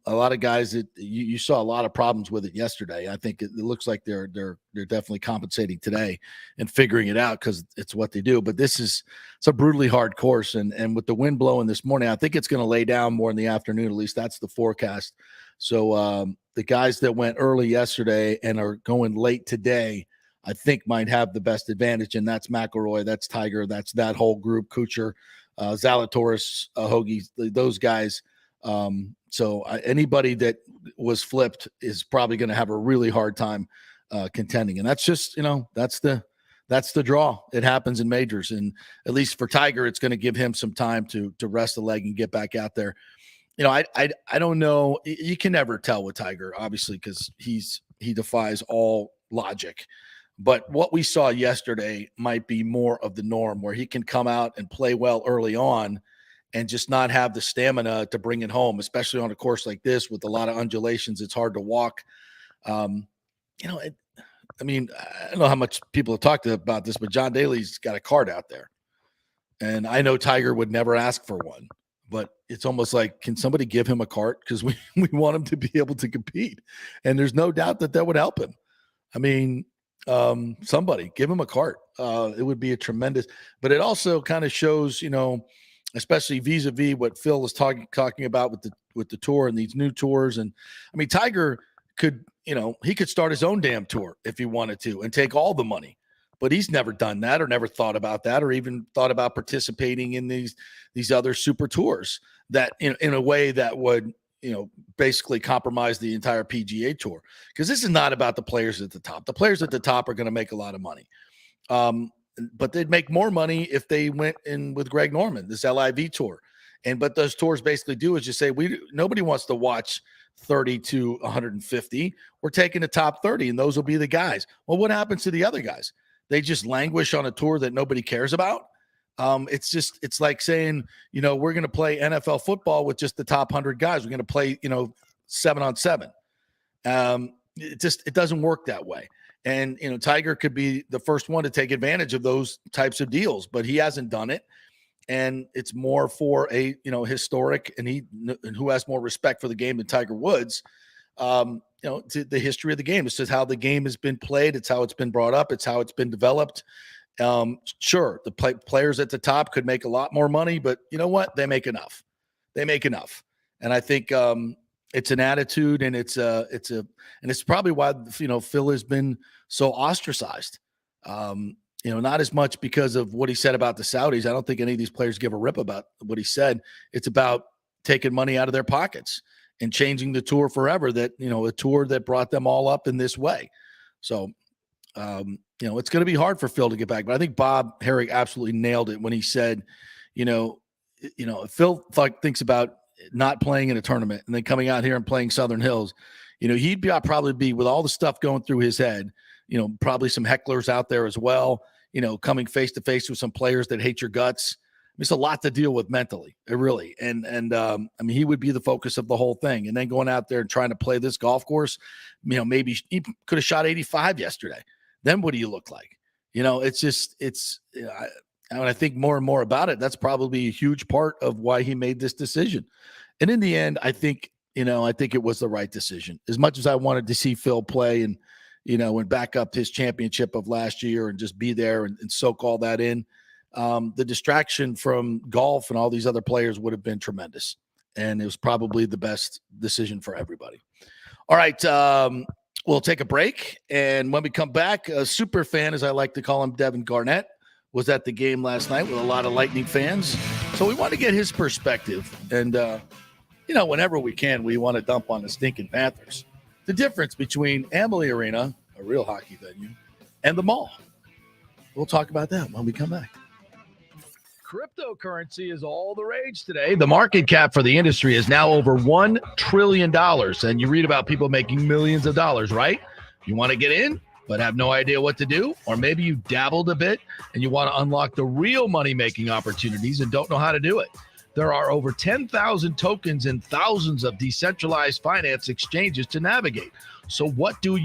Speaker 9: a lot of guys, you saw a lot of problems with it yesterday. I think it looks like they're definitely compensating today and figuring it out, because it's what they do. But it's a brutally hard course, and with the wind blowing this morning, I think it's going to lay down more in the afternoon. At least that's the forecast. So the guys that went early yesterday and are going late today, I think might have the best advantage, and that's McIlroy, that's Tiger, that's that whole group, Kuchar, Zalatoris, Hoagie, those guys. So anybody that was flipped is probably going to have a really hard time contending. And that's just, that's the draw. It happens in majors. And at least for Tiger, it's going to give him some time to rest the leg and get back out there. I don't know. You can never tell with Tiger, obviously, because he defies all logic. But what we saw yesterday might be more of the norm, where he can come out and play well early on and just not have the stamina to bring it home, especially on a course like this with a lot of undulations. It's hard to walk. I don't know how much people have talked about this, but John Daly's got a card out there. And I know Tiger would never ask for one, but it's almost like, can somebody give him a cart? Because we want him to be able to compete. And there's no doubt that would help him. I mean, somebody give him a cart. It would be a tremendous, but it also kind of shows, especially vis-a-vis what Phil was talking about with the tour and these new tours. And I mean, Tiger could, he could start his own damn tour if he wanted to and take all the money, but he's never done that or never thought about that or even thought about participating in these other super tours that in a way that would, basically compromise the entire PGA tour. Because this is not about the players at the top. The players at the top are going to make a lot of money. But they'd make more money if they went in with Greg Norman, this LIV tour. But those tours basically do is just say, nobody wants to watch 30 to 150. We're taking the top 30, and those will be the guys. Well, what happens to the other guys? They just languish on a tour that nobody cares about. It's like saying, we're going to play NFL football with just the top 100 guys. We're going to play, 7-on-7. It doesn't work that way. And, Tiger could be the first one to take advantage of those types of deals, but he hasn't done it. And it's more for a, historic and who has more respect for the game than Tiger Woods, to the history of the game. This is how the game has been played. It's how it's been brought up. It's how it's been developed. Sure, the players at the top could make a lot more money, but you know what? They make enough. And I think it's an attitude, and it's probably why Phil has been so ostracized. Not as much because of what he said about the Saudis. I don't think any of these players give a rip about what he said. It's about taking money out of their pockets and changing the tour forever. That a tour that brought them all up in this way. So. It's going to be hard for Phil to get back, but I think Bob Harig absolutely nailed it when he said, if Phil thinks about not playing in a tournament and then coming out here and playing Southern Hills, he'd probably be with all the stuff going through his head, probably some hecklers out there as well, coming face to face with some players that hate your guts. It's a lot to deal with mentally, really. And he would be the focus of the whole thing. And then going out there and trying to play this golf course, maybe he could have shot 85 yesterday. Then what do you look like? I think more and more about it. That's probably a huge part of why he made this decision. And in the end, I think it was the right decision. As much as I wanted to see Phil play and back up his championship of last year and just be there and soak all that in, the distraction from golf and all these other players would have been tremendous. And it was probably the best decision for everybody. All right. We'll take a break. And when we come back, a super fan, as I like to call him, Devin Garnett, was at the game last night with a lot of Lightning fans. So we want to get his perspective. And, whenever we can, we want to dump on the stinking Panthers. The difference between Amalie Arena, a real hockey venue, and the mall. We'll talk about that when we come back. Cryptocurrency is all the rage today. The market cap for the industry is now over $1 trillion. And you read about people making millions of dollars, right? You want to get in, but have no idea what to do? Or maybe you dabbled a bit and you want to unlock the real money-making opportunities and don't know how to do it. There are over 10,000 tokens and thousands of decentralized finance exchanges to navigate. So what do?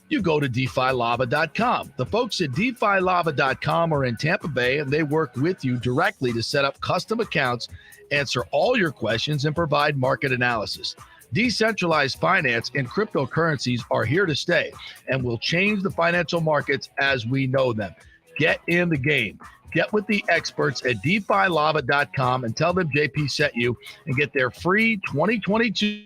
Speaker 9: You go to DeFiLava.com. The folks at DeFiLava.com are in Tampa Bay, and they work with you directly to set up custom accounts, answer all your questions, and provide market analysis. Decentralized finance and cryptocurrencies are here to stay and will change the financial markets as we know them. Get in the game. Get with the experts at DeFiLava.com and tell them JP sent you and get their free 2022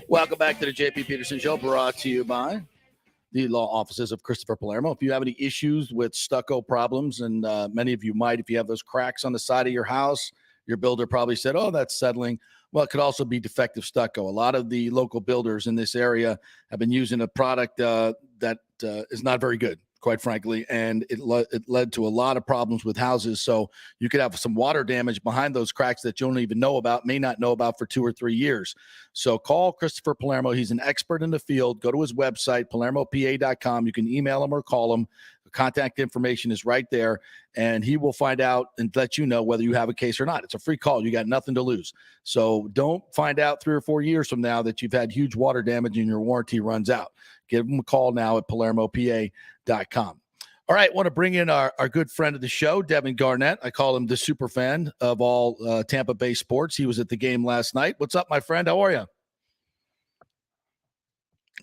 Speaker 9: Welcome back to the JP Peterson Show, brought to you by the law offices of Christopher Palermo. If you have any issues with stucco problems, and many of you might, if you have those cracks on the side of your house, your builder probably said, oh, that's settling. Well, it could also be defective stucco. A lot of the local builders in this area have been using a product that is not very good, quite frankly, and it led to a lot of problems with houses. So you could have some water damage behind those cracks that you don't even know about, may not know about for 2 or 3 years. So call Christopher Palermo. He's an expert in the field. Go to his website, palermopa.com. You can email him or call him. The contact information is right there, and he will find out and let you know whether you have a case or not. It's a free call. You got nothing to lose. So don't find out 3 or 4 years from now that you've had huge water damage and your warranty runs out. Give him a call now at palermopa.com. All right, want to bring in our good friend of the show, Devin Garnett. I call him the super fan of all Tampa Bay sports. He was at the game last night. What's up, my friend? How are you?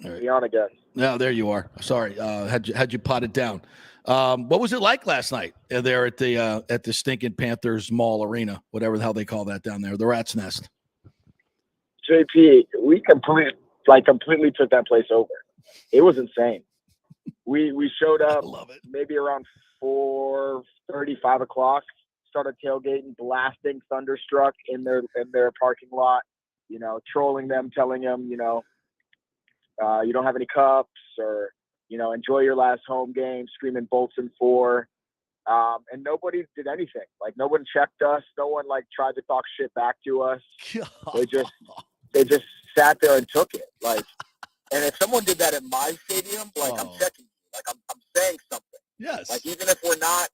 Speaker 9: All right.
Speaker 12: On again.
Speaker 9: No, there you are. Sorry, had you potted down. What was it like last night there at the stinking Panthers Mall Arena, whatever the hell they call that down there, the Rat's Nest?
Speaker 12: JP, we completely took that place over. It was insane. We showed up maybe around 4:30, 5 o'clock. Started tailgating, blasting Thunderstruck in their parking lot. You know, trolling them, telling them, you don't have any cups, or enjoy your last home game. Screaming Bolton 4, and nobody did anything. Like, no one checked us. No one tried to talk shit back to us. They just sat there and took it. And if someone did that in my stadium, I'm checking you. I'm saying something.
Speaker 9: Yes.
Speaker 12: Even if we're not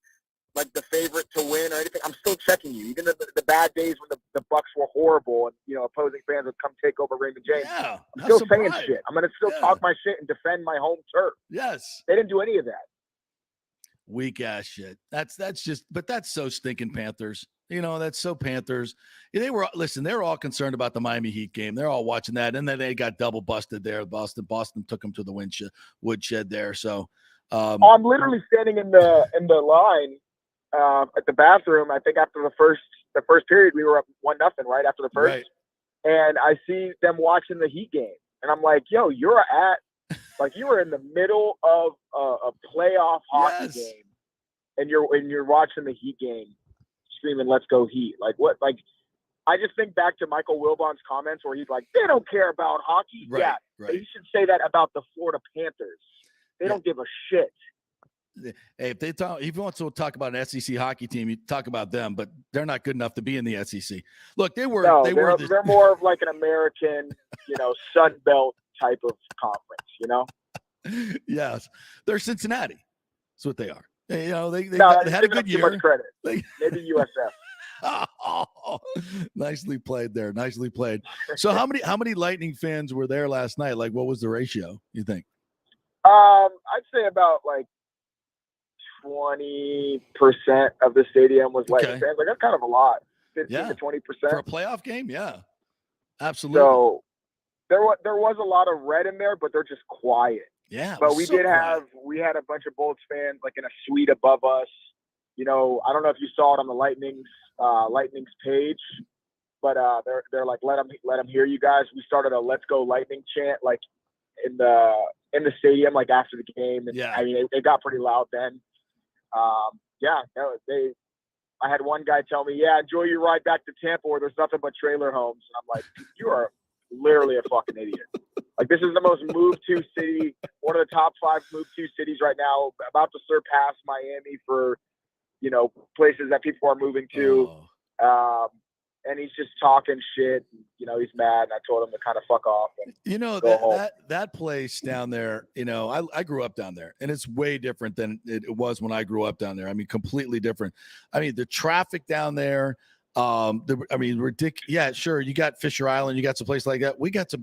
Speaker 12: the favorite to win or anything, I'm still checking you. Even the bad days when the Bucks were horrible and opposing fans would come take over Raymond James.
Speaker 9: Yeah,
Speaker 12: I'm still saying shit. I'm gonna still talk my shit and defend my home turf.
Speaker 9: Yes.
Speaker 12: They didn't do any of that.
Speaker 9: Weak ass shit. That's so stinking Panthers. That's so Panthers. They were all concerned about the Miami Heat game. They're all watching that, and then they got double busted there. Boston took them to the woodshed there. So
Speaker 12: I'm literally standing in the line at the bathroom. I think after the first period, we were up 1-0 right after the first,
Speaker 9: right.
Speaker 12: And I see them watching the Heat game, and I'm like, "Yo, you were in the middle of a playoff hockey game, and you're watching the Heat game, screaming, 'Let's go Heat!' What? I just think back to Michael Wilbon's comments where he's like, "They don't care about hockey."
Speaker 9: Right,
Speaker 12: yeah,
Speaker 9: right.
Speaker 12: You should say that about the Florida Panthers. They don't give a shit.
Speaker 9: Hey, if you want to talk about an SEC hockey team, you talk about them, but they're not good enough to be in the SEC. Look, they're more
Speaker 12: of an American, Sun Belt type of conference,
Speaker 9: Yes, they're Cincinnati. That's what they are. They had a good year.
Speaker 12: Too much credit. Maybe USF.
Speaker 9: Oh, nicely played there. Nicely played. So how many Lightning fans were there last night? What was the ratio, you think?
Speaker 12: I'd say about 20% of the stadium was Lightning fans. That's kind of a lot. 15 to 20%
Speaker 9: for a playoff game. Yeah, absolutely.
Speaker 12: So there was a lot of red in there, but they're just quiet.
Speaker 9: Yeah,
Speaker 12: but we had a bunch of Bolts fans in a suite above us. I don't know if you saw it on the Lightning's page, but they're like, let them hear you guys. We started a "Let's Go Lightning" chant in the stadium after the game. And,
Speaker 9: yeah,
Speaker 12: I mean it got pretty loud then. I had one guy tell me, "Yeah, enjoy your ride back to Tampa where there's nothing but trailer homes." And I'm like, "You are literally a fucking idiot." This is the most moved to city, one of the top 5 moved to cities right now, about to surpass Miami for, places that people are moving to. And he's just talking shit. He's mad. And I told him to kind of fuck off. And
Speaker 9: that place down there, I grew up down there, and it's way different than it was when I grew up down there. I mean, completely different. I mean, the traffic down there, ridiculous. Yeah, sure. You got Fisher Island, you got some place like that. We got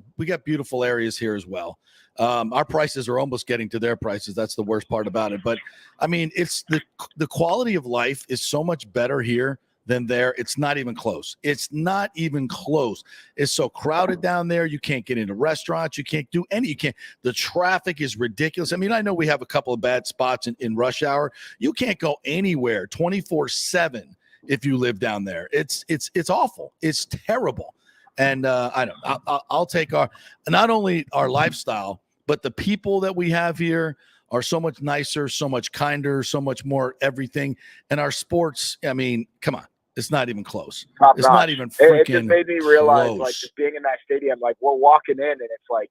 Speaker 9: beautiful areas here as well. Our prices are almost getting to their prices. That's the worst part about it. But I mean, it's the quality of life is so much better here than there. It's not even close. It's not even close. It's so crowded down there. You can't get into restaurants. You can't do any. You can't. The traffic is ridiculous. I mean, I know we have a couple of bad spots in rush hour. You can't go anywhere 24/7 if you live down there. It's awful. It's terrible. And I'll take not only our lifestyle, but the people that we have here are so much nicer, so much kinder, so much more everything. And our sports, I mean, come on. It's not even close.
Speaker 12: Top
Speaker 9: it's
Speaker 12: notch.
Speaker 9: not even freaking
Speaker 12: It just made me realize,
Speaker 9: close.
Speaker 12: like, just being in that stadium, like, we're walking in and it's like,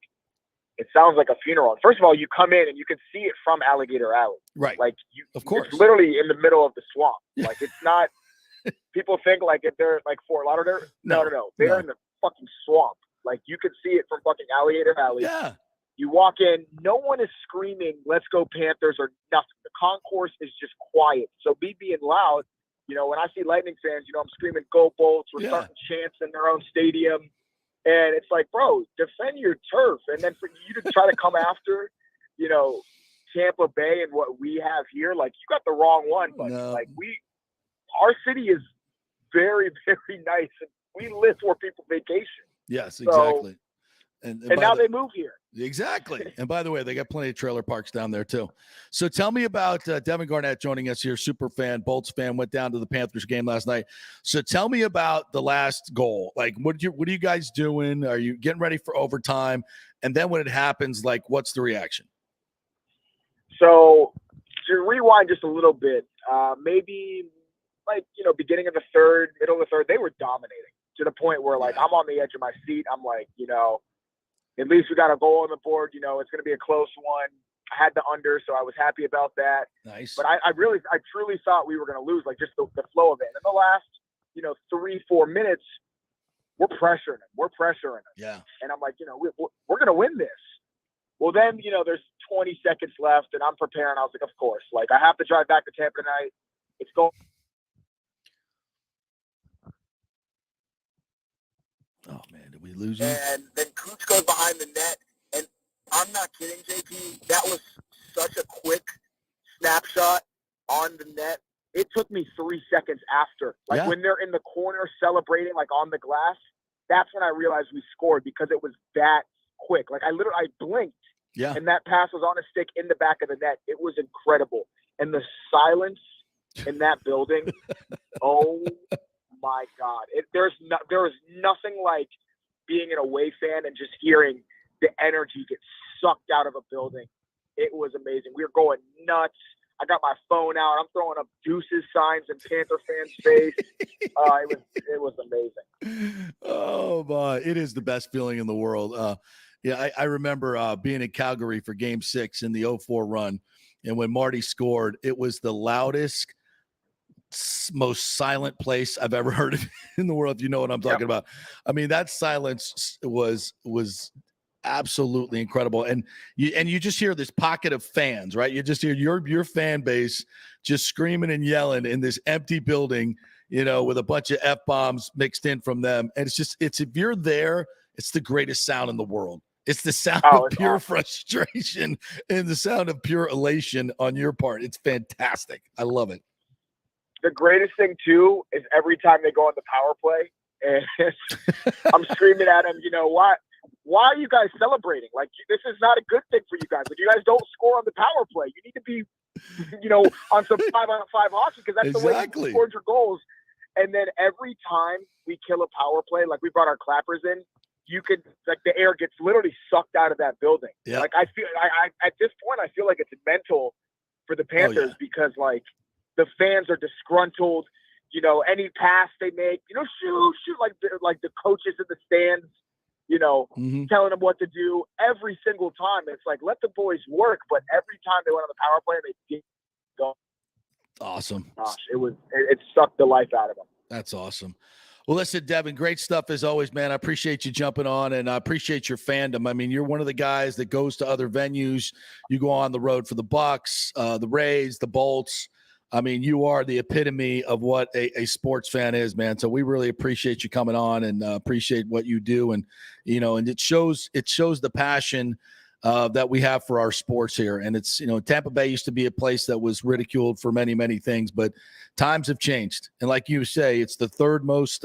Speaker 12: it sounds like a funeral. And first of all, you come in and you can see it from Alligator Alley.
Speaker 9: Right.
Speaker 12: Like,
Speaker 9: of course.
Speaker 12: It's literally in the middle of the swamp. Like, it's not – people think, like, if they're, like, Fort Lauderdale. No. They're in the fucking swamp. Like, you can see it from fucking Alligator Alley.
Speaker 9: Yeah.
Speaker 12: You walk in, no one is screaming, let's go Panthers or nothing. The concourse is just quiet. So me being loud, you know, when I see Lightning fans, you know, I'm screaming, go Bolts. We're starting chants in their own stadium. And it's like, bro, defend your turf. And then for you to try to come after, you know, Tampa Bay and what we have here, like, you got the wrong one. But, like, our city is very, very nice. And we live where people vacation.
Speaker 9: Yes, exactly.
Speaker 12: So, and now they move here.
Speaker 9: Exactly. And by the way, they got plenty of trailer parks down there too. So tell me about Devin Garnett joining us here, super fan, Bolts fan, went down to the Panthers game last night. So tell me about the last goal. Like, what are you guys doing? Are you getting ready for overtime? And then when it happens, like, what's the reaction?
Speaker 12: So to rewind just a little bit, maybe like, you know, beginning of the third, middle of the third, they were dominating to the point where, like, I'm on the edge of my seat. I'm like, you know, at least we got a goal on the board. You know, it's going to be a close one. I had the under, so I was happy about that.
Speaker 9: Nice.
Speaker 12: But I truly thought we were going to lose, like, just the flow of it. In the last, you know, 3-4 minutes, we're pressuring them.
Speaker 9: Yeah.
Speaker 12: And I'm like, you know, we're going to win this. Well, then, you know, there's 20 seconds left, and I'm preparing. I was like, of course. Like, I have to drive back to Tampa tonight. It's going.
Speaker 9: Oh, man, did we lose him?
Speaker 13: And then Cooch goes behind the net. And I'm not kidding, JP. That was such a quick snapshot on the net. It took me 3 seconds after. Like, when they're in the corner celebrating, like, on the glass, that's when I realized we scored because it was that quick. Like, I blinked.
Speaker 9: Yeah.
Speaker 12: And that pass was on a stick in the back of the net. It was incredible. And the silence in that building, oh, my God. There is nothing like being an away fan and just hearing the energy get sucked out of a building. It was amazing. We were going nuts. I got my phone out. I'm throwing up deuces signs in Panther fans' face. It was amazing.
Speaker 9: Oh, my. It is the best feeling in the world. Yeah, I remember being in Calgary for Game 6 in the 0-4 run. And when Marty scored, it was the loudest, most silent place I've ever heard of in the world, if you know what I'm talking about. I mean, that silence was absolutely incredible. And you just hear this pocket of fans, right? You just hear your fan base just screaming and yelling in this empty building, you know, with a bunch of F-bombs mixed in from them. And it's if you're there, it's the greatest sound in the world. It's the sound of pure frustration and the sound of pure elation on your part. It's fantastic. I love it.
Speaker 12: The greatest thing, too, is every time they go on the power play, and I'm screaming at them, you know, why are you guys celebrating? Like, this is not a good thing for you guys. If you guys don't score on the power play, you need to be, you know, on some 5-on-5 hockey because that's the way you scored your goals. And then every time we kill a power play, like we brought our clappers in, you could, like, the air gets literally sucked out of that building.
Speaker 9: Yep.
Speaker 12: Like, I feel, at this point, I feel like it's mental for the Panthers because, like, the fans are disgruntled. You know, any pass they make, you know, shoot, like the coaches in the stands, you know, telling them what to do every single time. It's like, let the boys work. But every time they went on the power play, they did go.
Speaker 9: Awesome.
Speaker 12: Gosh, it sucked the life out of them.
Speaker 9: That's awesome. Well, listen, Devin, great stuff as always, man. I appreciate you jumping on, and I appreciate your fandom. I mean, you're one of the guys that goes to other venues. You go on the road for the Bucks, the Rays, the Bolts. I mean, you are the epitome of what a sports fan is, man. So we really appreciate you coming on and appreciate what you do. And, you know, and it shows the passion that we have for our sports here. And it's, you know, Tampa Bay used to be a place that was ridiculed for many, many things, but times have changed. And like you say, it's the third most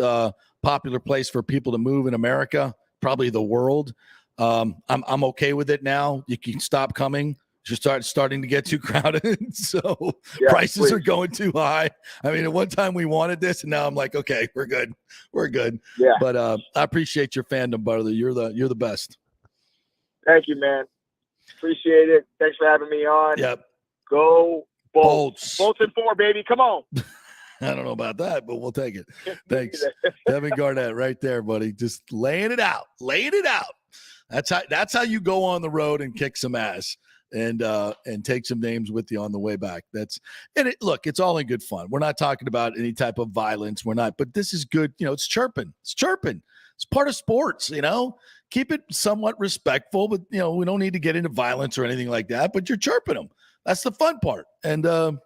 Speaker 9: popular place for people to move in America, probably the world. I'm okay with it now. You can stop coming Just starting to get too crowded. So
Speaker 12: Yeah,
Speaker 9: prices are
Speaker 12: please.
Speaker 9: going too high. I mean, at one time we wanted this, and now I'm like, okay, we're good. We're good.
Speaker 12: Yeah.
Speaker 9: But I appreciate your fandom, brother. You're the best.
Speaker 12: Thank you, man. Appreciate it. Thanks for having me on.
Speaker 9: Yep.
Speaker 12: Go Bolts.
Speaker 9: Bolts.
Speaker 12: Bolts in 4, baby. Come on.
Speaker 9: I don't know about that, but we'll take it. Thanks. Devin Garnett right there, buddy. Just laying it out. That's how you go on the road and kick some ass and take some names with you on the way back. Look, it's all in good fun. We're not talking about any type of violence. We're not, but this is good. It's chirping. It's part of sports, keep it somewhat respectful, but we don't need to get into violence or anything like that, but you're chirping them. That's the fun part. And,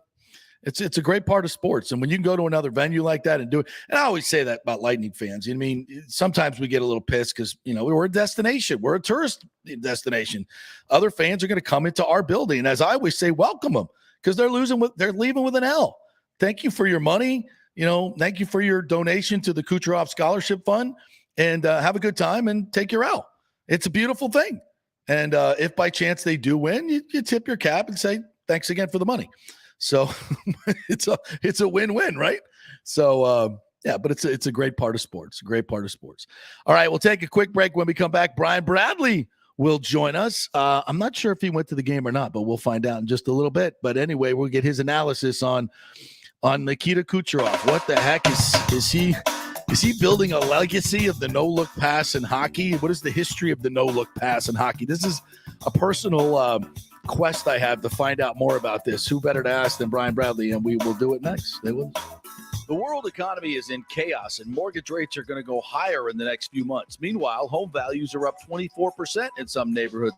Speaker 9: it's a great part of sports. And when you can go to another venue like that and do it, and I always say that about Lightning fans. I mean, sometimes we get a little pissed because, we're a destination. We're a tourist destination. Other fans are going to come into our building. And as I always say, welcome them because they're leaving with an L. Thank you for your money. Thank you for your donation to the Kucherov Scholarship Fund and have a good time and take your L. It's a beautiful thing. And if by chance they do win, you tip your cap and say, thanks again for the money. So it's a win-win, right? So but it's a great part of sports. All right, we'll take a quick break. When we come back, Brian Bradley will join us. I'm not sure if he went to the game or not, but we'll find out in just a little bit. But anyway, we'll get his analysis on Nikita Kucherov. What the heck is he? Is he building a legacy of the no-look pass in hockey? What is the history of the no-look pass in hockey? This is a personal quest I have to find out more about this. Who better to ask than Brian Bradley? And we will do it next. They will. The world economy is in chaos, and mortgage rates are going to go higher in the next few months. Meanwhile, home values are up 24% in some neighborhoods.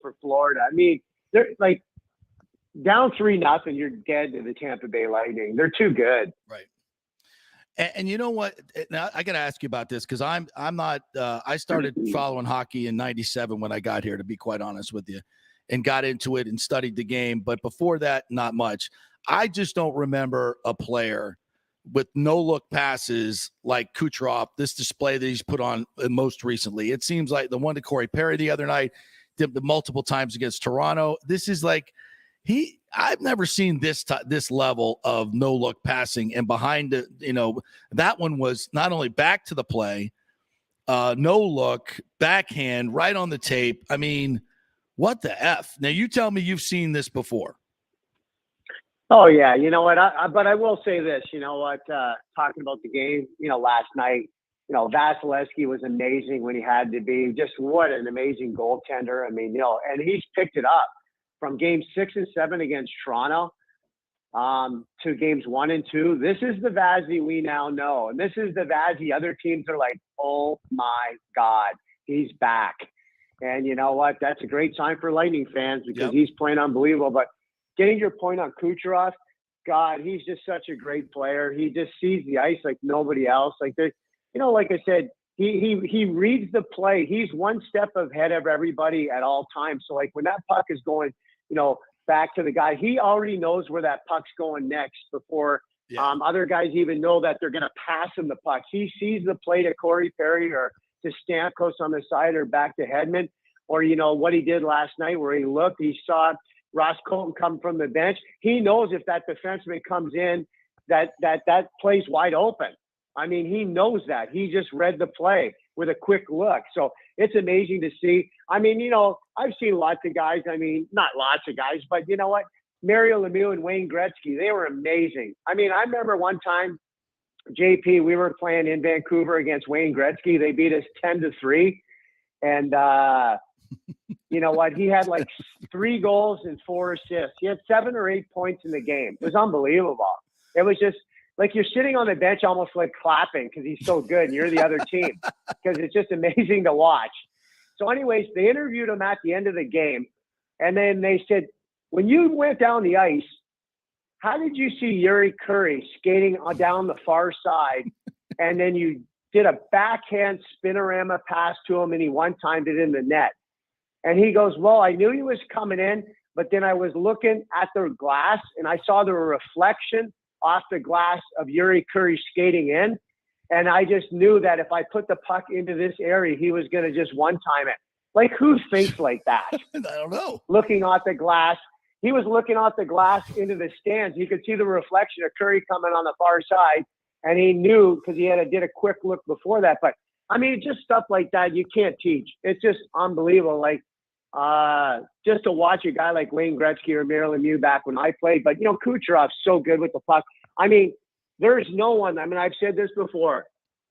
Speaker 14: for Florida. I mean, they're like down 3-0. You're dead to the Tampa Bay Lightning. They're too good.
Speaker 9: Right. And you know what? Now I got to ask you about this because I'm not. I started following hockey in '97 when I got here, to be quite honest with you, and got into it and studied the game. But before that, not much. I just don't remember a player with no look passes like Kucherov. This display that he's put on most recently. It seems like the one to Corey Perry the other night, did the multiple times against Toronto. This is like I've never seen this level of no look passing, and behind it, that one was not only back to the play, no look, backhand, right on the tape. I mean, what the F? Now you tell me you've seen this before.
Speaker 14: Oh yeah, you know what? But I will say this. You know what? Talking about the game, last night, Vasilevsky was amazing when he had to be. Just what an amazing goaltender. I mean, and he's picked it up from game 6 and 7 against Toronto to games 1 and 2. This is the Vazzy we now know. And this is the Vazzy other teams are like, oh my God, he's back. And you know what? That's a great sign for Lightning fans because he's playing unbelievable. But getting your point on Kucherov, God, he's just such a great player. He just sees the ice like nobody else. Like like I said, he reads the play. He's one step ahead of everybody at all times. So like when that puck is going, back to the guy, he already knows where that puck's going next before other guys even know that they're going to pass him the puck. He sees the play to Corey Perry or to Stamkos on the side or back to Hedman, or what he did last night where he looked, he saw Ross Colton come from the bench. He knows if that defenseman comes in, that play's wide open. I mean, he knows that. He just read the play with a quick look. So it's amazing to see. I mean, I've seen lots of guys. I mean, not lots of guys, but you know what? Mario Lemieux and Wayne Gretzky, they were amazing. I mean, I remember one time, JP, we were playing in Vancouver against Wayne Gretzky. They beat us 10-3. And you know what? He had like 3 goals and 4 assists. He had 7 or 8 points in the game. It was unbelievable. It was just like you're sitting on the bench almost like clapping because he's so good and you're the other team because it's just amazing to watch. So anyways, they interviewed him at the end of the game. And then they said, when you went down the ice, how did you see Yuri Curry skating down the far side? And then you did a backhand spinorama pass to him and he one-timed it in the net. And he goes, well, I knew he was coming in, but then I was looking at the glass and I saw the reflection off the glass of Yuri Curry skating in. And I just knew that if I put the puck into this area, he was going to just one-time it. Like, who thinks like that?
Speaker 9: I don't know.
Speaker 14: Looking off the glass. He was looking off the glass into the stands. He could see the reflection of Curry coming on the far side. And he knew because he did a quick look before that. But, I mean, just stuff like that you can't teach. It's just unbelievable. Like, just to watch a guy like Wayne Gretzky or Mario Lemieux back when I played. But, Kucherov's so good with the puck. I mean, there's no one. I mean, I've said this before.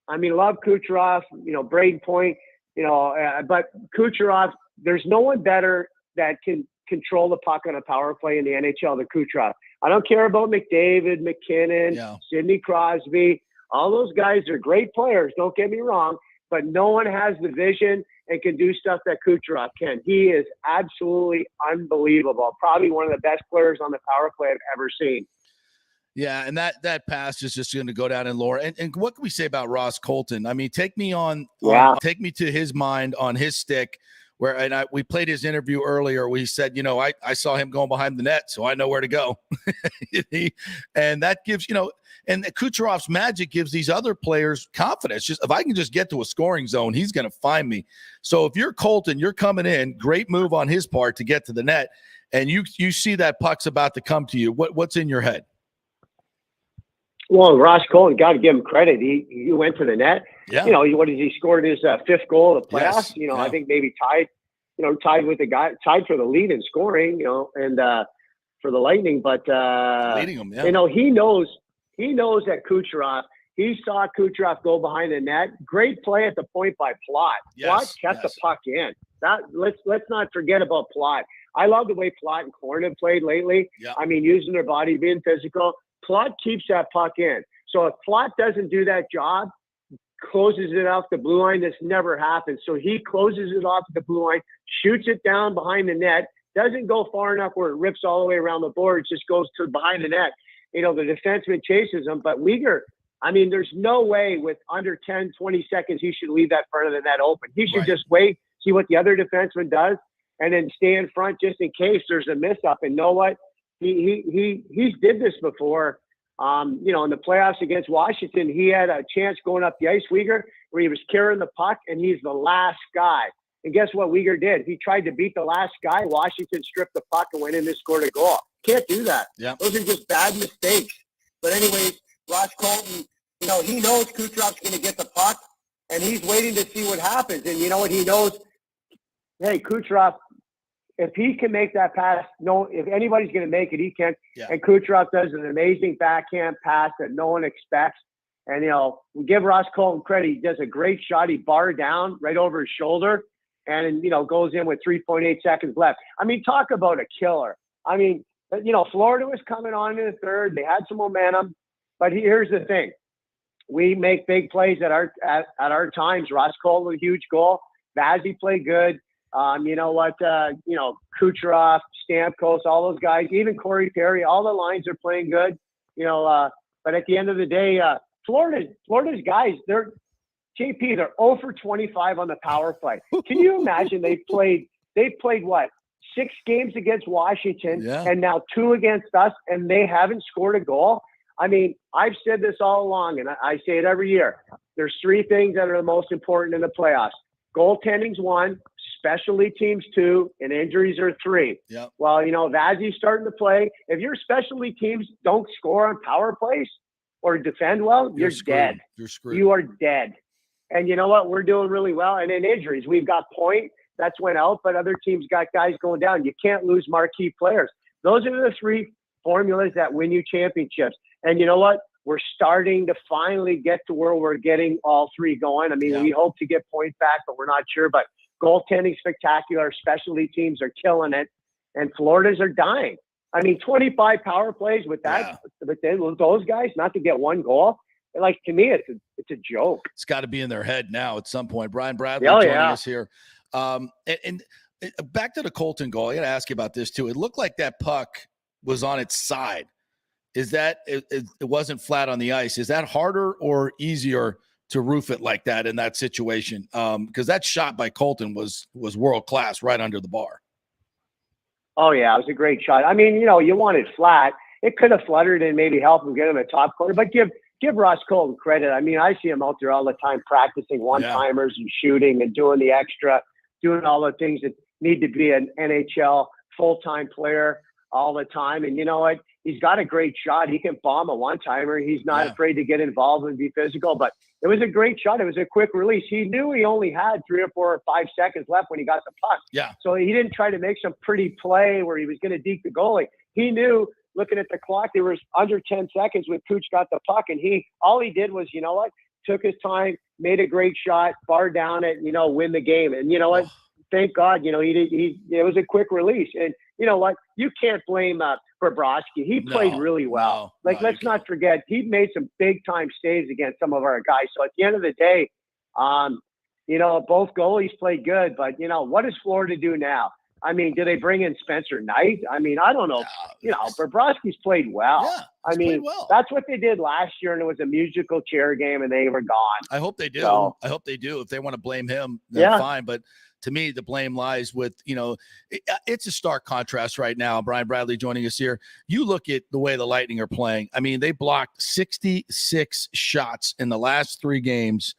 Speaker 14: I mean, love Kucherov, Braden Point, but Kucherov, there's no one better that can control the puck on a power play in the NHL than Kucherov. I don't care about McDavid, McKinnon, Sidney Crosby. All those guys are great players. Don't get me wrong, but no one has the vision and can do stuff that Kucherov can. He is absolutely unbelievable. Probably one of the best players on the power play I've ever seen.
Speaker 9: Yeah, and that pass is just going to go down in lore. And what can we say about Ross Colton? I mean, take me to his mind on his stick. We played his interview earlier where he said, I saw him going behind the net, so I know where to go. And that gives, and Kucherov's magic gives these other players confidence. Just if I can just get to a scoring zone, he's going to find me. So if you're Colton, you're coming in, great move on his part to get to the net, and you see that puck's about to come to you. What's in your head?
Speaker 14: Well, Ross Colton, got to give him credit. He went to the net.
Speaker 9: Yeah.
Speaker 14: What did he scored his 5th goal of the playoffs?
Speaker 9: Yes.
Speaker 14: I think maybe tied with the guy, tied for the lead in scoring, and for the Lightning. But
Speaker 9: leading him, yeah.
Speaker 14: He knows that Kucherov. He saw Kucherov go behind the net. Great play at the point by Plot. Plot kept the puck in. Let's not forget about Plot. I love the way Plot and Korn have played lately.
Speaker 9: Yeah.
Speaker 14: I mean, using their body, being physical. Plot keeps that puck in. So if Plot doesn't do that job, closes it off the blue line. This never happens. So he closes it off the blue line, shoots it down behind the net, doesn't go far enough where it rips all the way around the board. It just goes to behind the net. The defenseman chases him, but Weegar, I mean, there's no way with under 10, 20 seconds he should leave that front of the net open. He should just wait, see what the other defenseman does, and then stay in front just in case there's a miss up. And know what? He's did this before. In the playoffs against Washington, he had a chance going up the ice, Weegar, where he was carrying the puck, and he's the last guy. And guess what Weegar did? He tried to beat the last guy. Washington stripped the puck and went in and scored a goal. Can't do that.
Speaker 9: Yep.
Speaker 13: Those are just bad mistakes. But anyways, Ross Colton, he knows Kucherov's going to get the puck, and he's waiting to see what happens. And you know what? He knows, hey, Kucherov, if he can make that pass, if anybody's going to make it, he can. Yeah. And Kucherov does an amazing backhand pass that no one expects. And, we give Ross Colton credit. He does a great shot. He barred down right over his shoulder and, goes in with 3.8 seconds left. I mean, talk about a killer. I mean, Florida was coming on in the third. They had some momentum. But here's the thing. We make big plays at our times. Ross Colton with a huge goal. Vazzy played good. Kucherov, Stamkos, all those guys, even Corey Perry, all the lines are playing good. But at the end of the day, Florida's guys, they're 0 for 25 on the power play. Can you imagine they played what? 6 games against Washington and now 2 against us, and they haven't scored a goal. I mean, I've said this all along, and I say it every year. There's 3 things that are the most important in the playoffs. Goaltending's 1, specialty teams 2, and injuries are 3.
Speaker 9: Yep.
Speaker 14: Well, Vazzy's starting to play. If your specialty teams don't score on power plays or defend well, you're dead.
Speaker 9: You're screwed.
Speaker 14: You are dead. And you know what? We're doing really well. And in injuries, we've got Point that's went out, but other teams got guys going down. You can't lose marquee players. Those are the 3 formulas that win you championships. And you know what? We're starting to finally get to where we're getting all 3 going. I mean, we hope to get Point back, but we're not sure. But goaltending spectacular. Specialty teams are killing it. And Florida's are dying. I mean, 25 power plays with that, with those guys, not to get 1 goal. Like, to me, it's a joke.
Speaker 9: It's got to be in their head now at some point. Brian Bradley joining us here. And back to the Colton goal. I got to ask you about this too. It looked like that puck was on its side. Is that it wasn't flat on the ice? Is that harder or easier to roof it like that in that situation? Because that shot by Colton was world class, right under the bar.
Speaker 14: Oh yeah, it was a great shot. I mean, you want it flat. It could have fluttered and maybe help him get him a top corner, but give Ross Colton credit. I mean, I see him out there all the time practicing one-timers and shooting and doing the extra, doing all the things that need to be an NHL full-time player all the time. And you know what? He's got a great shot. He can bomb a one-timer. He's not afraid to get involved and be physical, but it was a great shot. It was a quick release. He knew he only had 3 or 4 or 5 seconds left when he got the puck.
Speaker 9: Yeah.
Speaker 14: So he didn't try to make some pretty play where he was going to deke the goalie. He knew, looking at the clock, there was under 10 seconds when Cooch got the puck, and all he did was, took his time, made a great shot, bar down it, win the game. And you know what? Thank God, it was a quick release. And you know what? You can't blame Bobrovsky. He played really well. Let's not forget, he made some big time saves against some of our guys. So at the end of the day, both goalies played good. But what does Florida do now? I mean, do they bring in Spencer Knight? I mean, I don't know. Bobrovsky's played well.
Speaker 9: Yeah,
Speaker 14: I mean, that's what they did last year, and it was a musical chair game, and they were gone.
Speaker 9: I hope they do.
Speaker 14: So,
Speaker 9: I hope they do. If they want to blame him, then fine. But to me, the blame lies with, it's a stark contrast right now. Brian Bradley joining us here. You look at the way the Lightning are playing. I mean, they blocked 66 shots in the last 3 games.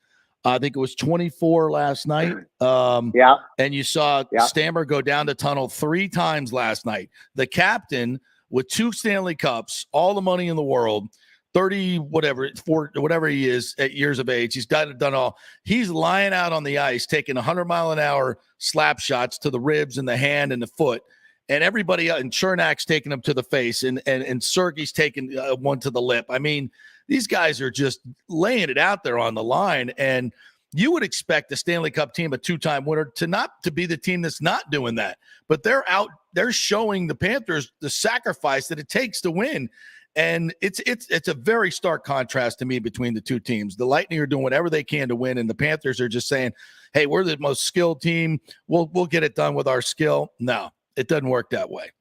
Speaker 9: I think it was 24 last night. And you saw Stammer go down the tunnel 3 times last night. The captain with 2 Stanley Cups, all the money in the world, 30, whatever he is at years of age. He's done all. He's lying out on the ice, taking 100-mile-an-hour slap shots to the ribs and the hand and the foot. And everybody, and Chernak's taking him to the face, and Sergey's taking one to the lip. I mean, these guys are just laying it out there on the line. And you would expect the Stanley Cup team, a 2-time winner, to be the team that's not doing that. But they're showing the Panthers the sacrifice that it takes to win. And it's a very stark contrast to me between the two teams. The Lightning are doing whatever they can to win, and the Panthers are just saying, hey, we're the most skilled team. We'll get it done with our skill. No, it doesn't work that way.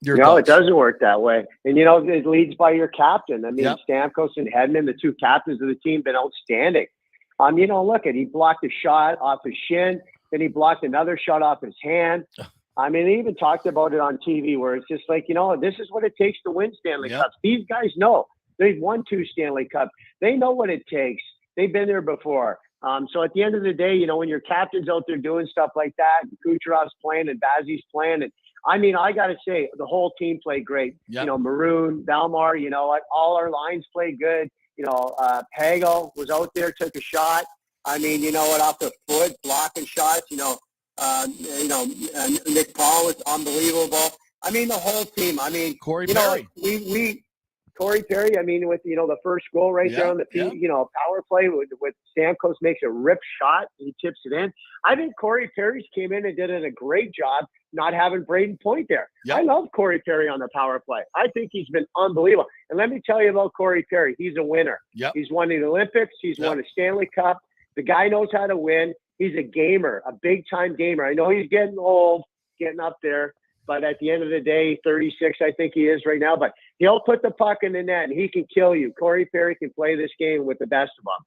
Speaker 14: It doesn't work that way. And, it leads by your captain. I mean, Stamkos and Hedman, the two captains of the team, been outstanding. Look he blocked a shot off his shin, then he blocked another shot off his hand. I mean, they even talked about it on TV where it's just like, this is what it takes to win Stanley Cups. These guys know. They've won 2 Stanley Cups. They know what it takes. They've been there before. So at the end of the day, when your captain's out there doing stuff like that, and Kucherov's playing and Vazzy's playing, and I got to say, the whole team played great.
Speaker 9: Yep.
Speaker 14: Maroon, Valmar, all our lines played good. Pago was out there, took a shot. Off the foot, blocking shots, Nick Paul was unbelievable. The whole team.
Speaker 9: Corey Perry.
Speaker 14: Corey Perry, with, the first goal right there on the power play with Stamkos makes a rip shot. He tips it in. I think Corey Perry's came in and did a great job not having Braden Point there.
Speaker 9: Yep.
Speaker 14: I love Corey Perry on the power play. I think he's been unbelievable. And let me tell you about Corey Perry. He's a winner.
Speaker 9: Yep.
Speaker 14: He's won the Olympics. He's won a Stanley Cup. The guy knows how to win. He's a gamer, a big-time gamer. I know he's getting old, getting up there, but at the end of the day, 36 I think he is right now, but he'll put the puck in the net, and he can kill you. Corey Perry can play this game with the best of them.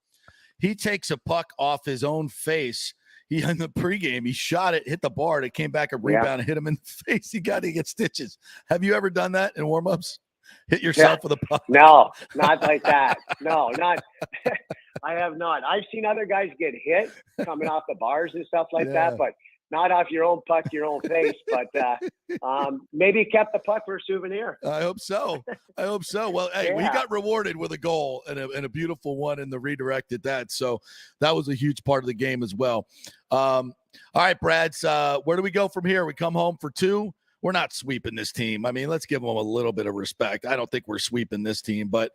Speaker 9: He takes a puck off his own face. In the pregame, he shot it, hit the bar, and it came back a rebound and hit him in the face. He got to get stitches. Have you ever done that in warmups? Hit yourself with a puck?
Speaker 14: No, not like that. No, not. I have not. I've seen other guys get hit coming off the bars and stuff like that, but not off your own puck, your own face. But maybe kept the puck for a souvenir.
Speaker 9: I hope so. Well, hey, we got rewarded with a goal and a beautiful one in the redirect at that. So that was a huge part of the game as well. All right, Brads, where do we go from here? We come home for 2. We're not sweeping this team. Let's give them a little bit of respect. I don't think we're sweeping this team, but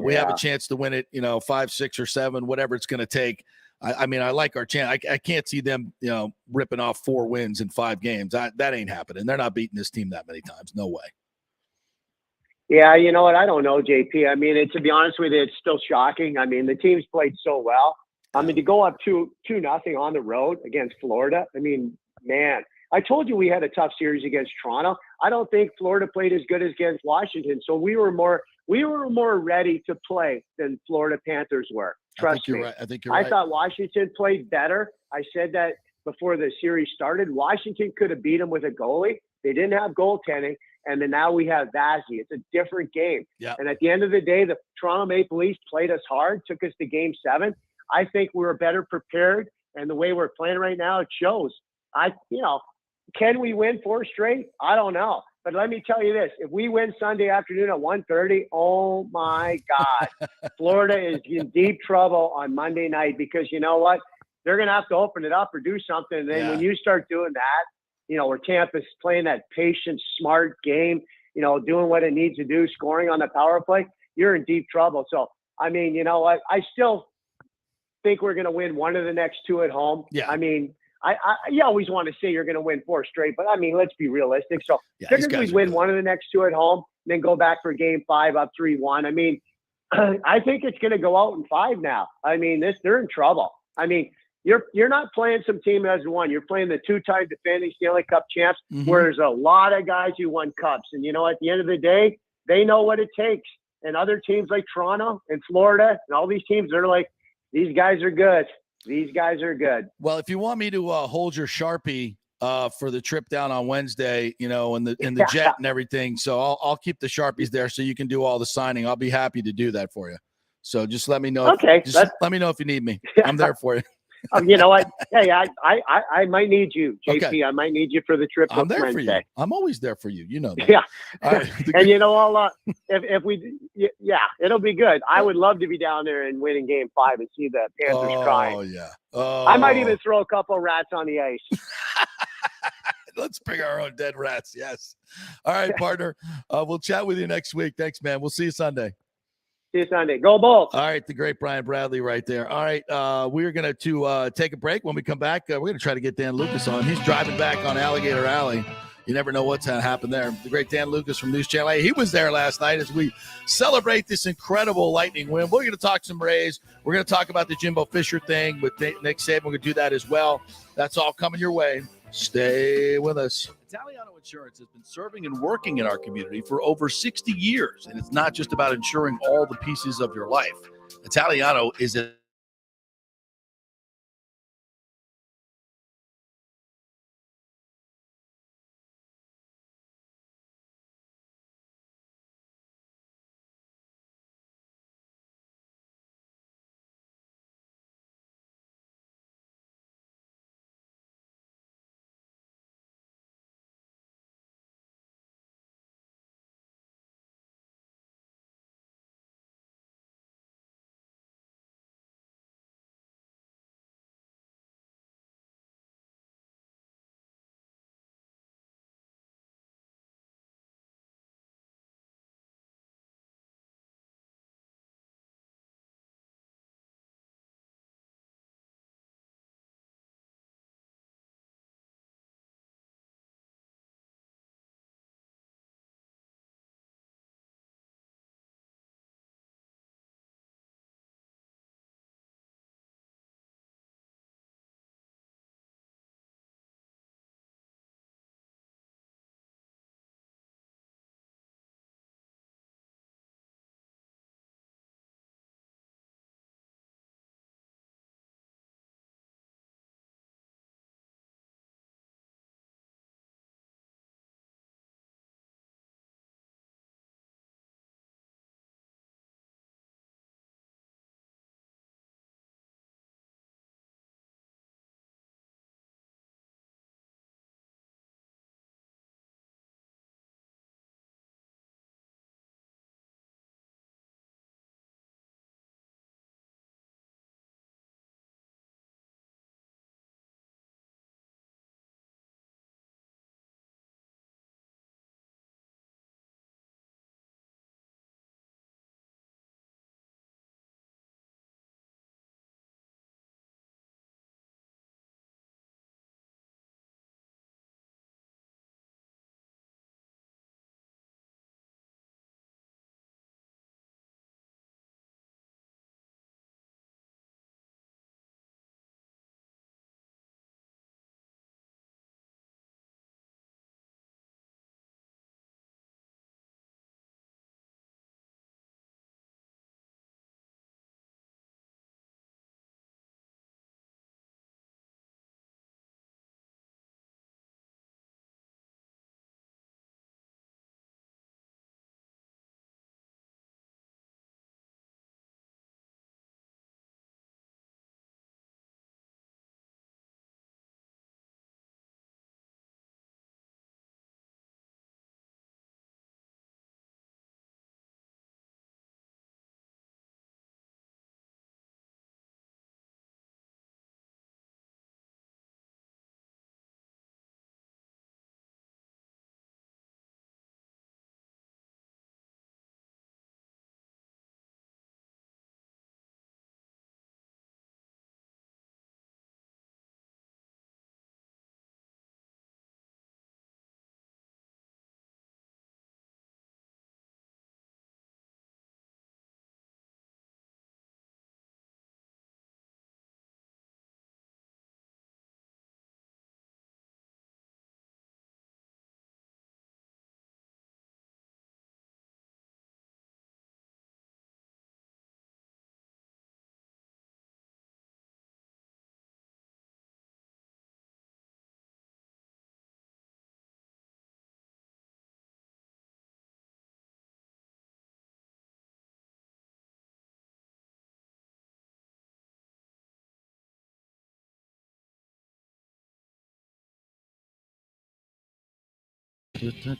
Speaker 9: we have a chance to win it, 5, 6, or 7, whatever it's going to take. I like our chance. I can't see them, ripping off 4 wins in 5 games. That ain't happening. They're not beating this team that many times. No way.
Speaker 14: Yeah, you know what? I don't know, JP. To be honest with you, it's still shocking. The team's played so well. To go up 2-0 on the road against Florida, man. I told you we had a tough series against Toronto. I don't think Florida played as good as against Washington, so we were more ready to play than Florida Panthers were. Trust me.
Speaker 9: I think you're right.
Speaker 14: I thought Washington played better. I said that before the series started. Washington could have beat them with a goalie. They didn't have goaltending, and then now we have Vazzy. It's a different game.
Speaker 9: Yep.
Speaker 14: And at the end of the day, the Toronto Maple Leafs played us hard, took us to Game 7. I think we were better prepared, and the way we're playing right now, it shows. Can we win 4 straight? I don't know. But let me tell you this. If we win Sunday afternoon at 1:30, oh, my God. Florida is in deep trouble on Monday night because you know what? They're going to have to open it up or do something. And then when you start doing that, where Tampa's playing that patient, smart game, doing what it needs to do, scoring on the power play, you're in deep trouble. So, you know what? I still think we're going to win 1 of the next 2 at home.
Speaker 9: Yeah.
Speaker 14: You always want to say you're going to win 4 straight, but let's be realistic. So figured we'd win 1 of the next 2 at home, then go back for Game 5 up 3-1. I think it's going to go out in 5 now. They're in trouble. You're not playing some team that has won. You're playing the 2-time defending Stanley Cup champs, where there's a lot of guys who won cups. And at the end of the day, they know what it takes. And other teams like Toronto and Florida and all these teams, they're like, these guys are good. These guys are good.
Speaker 9: Well, if you want me to hold your Sharpie for the trip down on Wednesday, in the jet and everything, so I'll keep the Sharpies there so you can do all the signing. I'll be happy to do that for you. So just let me know.
Speaker 14: Okay.
Speaker 9: Let me know if you need me. I'm there for you.
Speaker 14: You know what? Hey, I might need you, JP. Okay. I might need you for the trip.
Speaker 9: I'm there
Speaker 14: Wednesday.
Speaker 9: for you. I'm always there for you. You know that.
Speaker 14: Yeah.
Speaker 9: All right.
Speaker 14: And if we, it'll be good. I would love to be down there and win in Game 5 and see the Panthers crying.
Speaker 9: Oh yeah.
Speaker 14: I might even throw a couple rats on the ice.
Speaker 9: Let's bring our own dead rats. Yes. All right, partner. We'll chat with you next week. Thanks, man. We'll see you Sunday.
Speaker 14: See you Sunday. Go Bulls.
Speaker 9: All right, the great Brian Bradley right there. All right, we're going to take a break. When we come back, we're going to try to get Dan Lucas on. He's driving back on Alligator Alley you never know what's going to happen there. The great Dan Lucas from News Channel 8, he was there last night as we celebrate this incredible Lightning win. We're going to talk some Rays. We're going to talk about the Jimbo Fisher thing with Nick Saban. We're going to do that as well. That's all coming your way. Stay with us. Italiano Insurance has been serving and working in our community for over 60 years, and it's not just about insuring all the pieces of your life. Italiano is a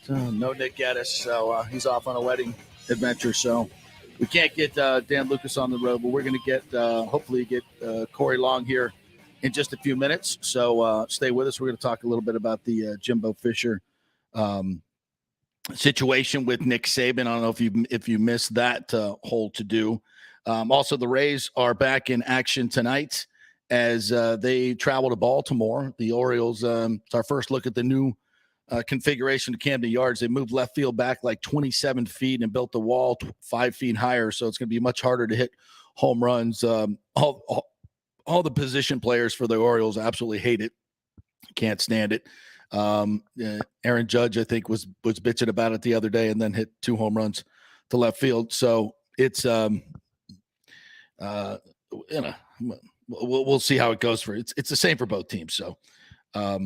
Speaker 9: no Nick Geddes, so he's off on a wedding adventure. So we can't get Dan Lucas on the road, but we're going to get hopefully get Corey Long here in just a few minutes. So stay with us. We're going to talk a little bit about the Jimbo Fisher situation with Nick Saban. I don't know if you missed that whole to do. Also, the Rays are back in action tonight as they travel to Baltimore. The Orioles. It's our first look at the new configuration to Camden Yards. They moved left field back like 27 feet and built the wall 5 feet higher. So it's going to be much harder to hit home runs. All the position players for the Orioles absolutely hate it. Can't stand it. Aaron Judge, I think, was bitching about it the other day and then hit 2 home runs to left field. So it's, we'll see how it goes for it. It's the same for both teams. So, I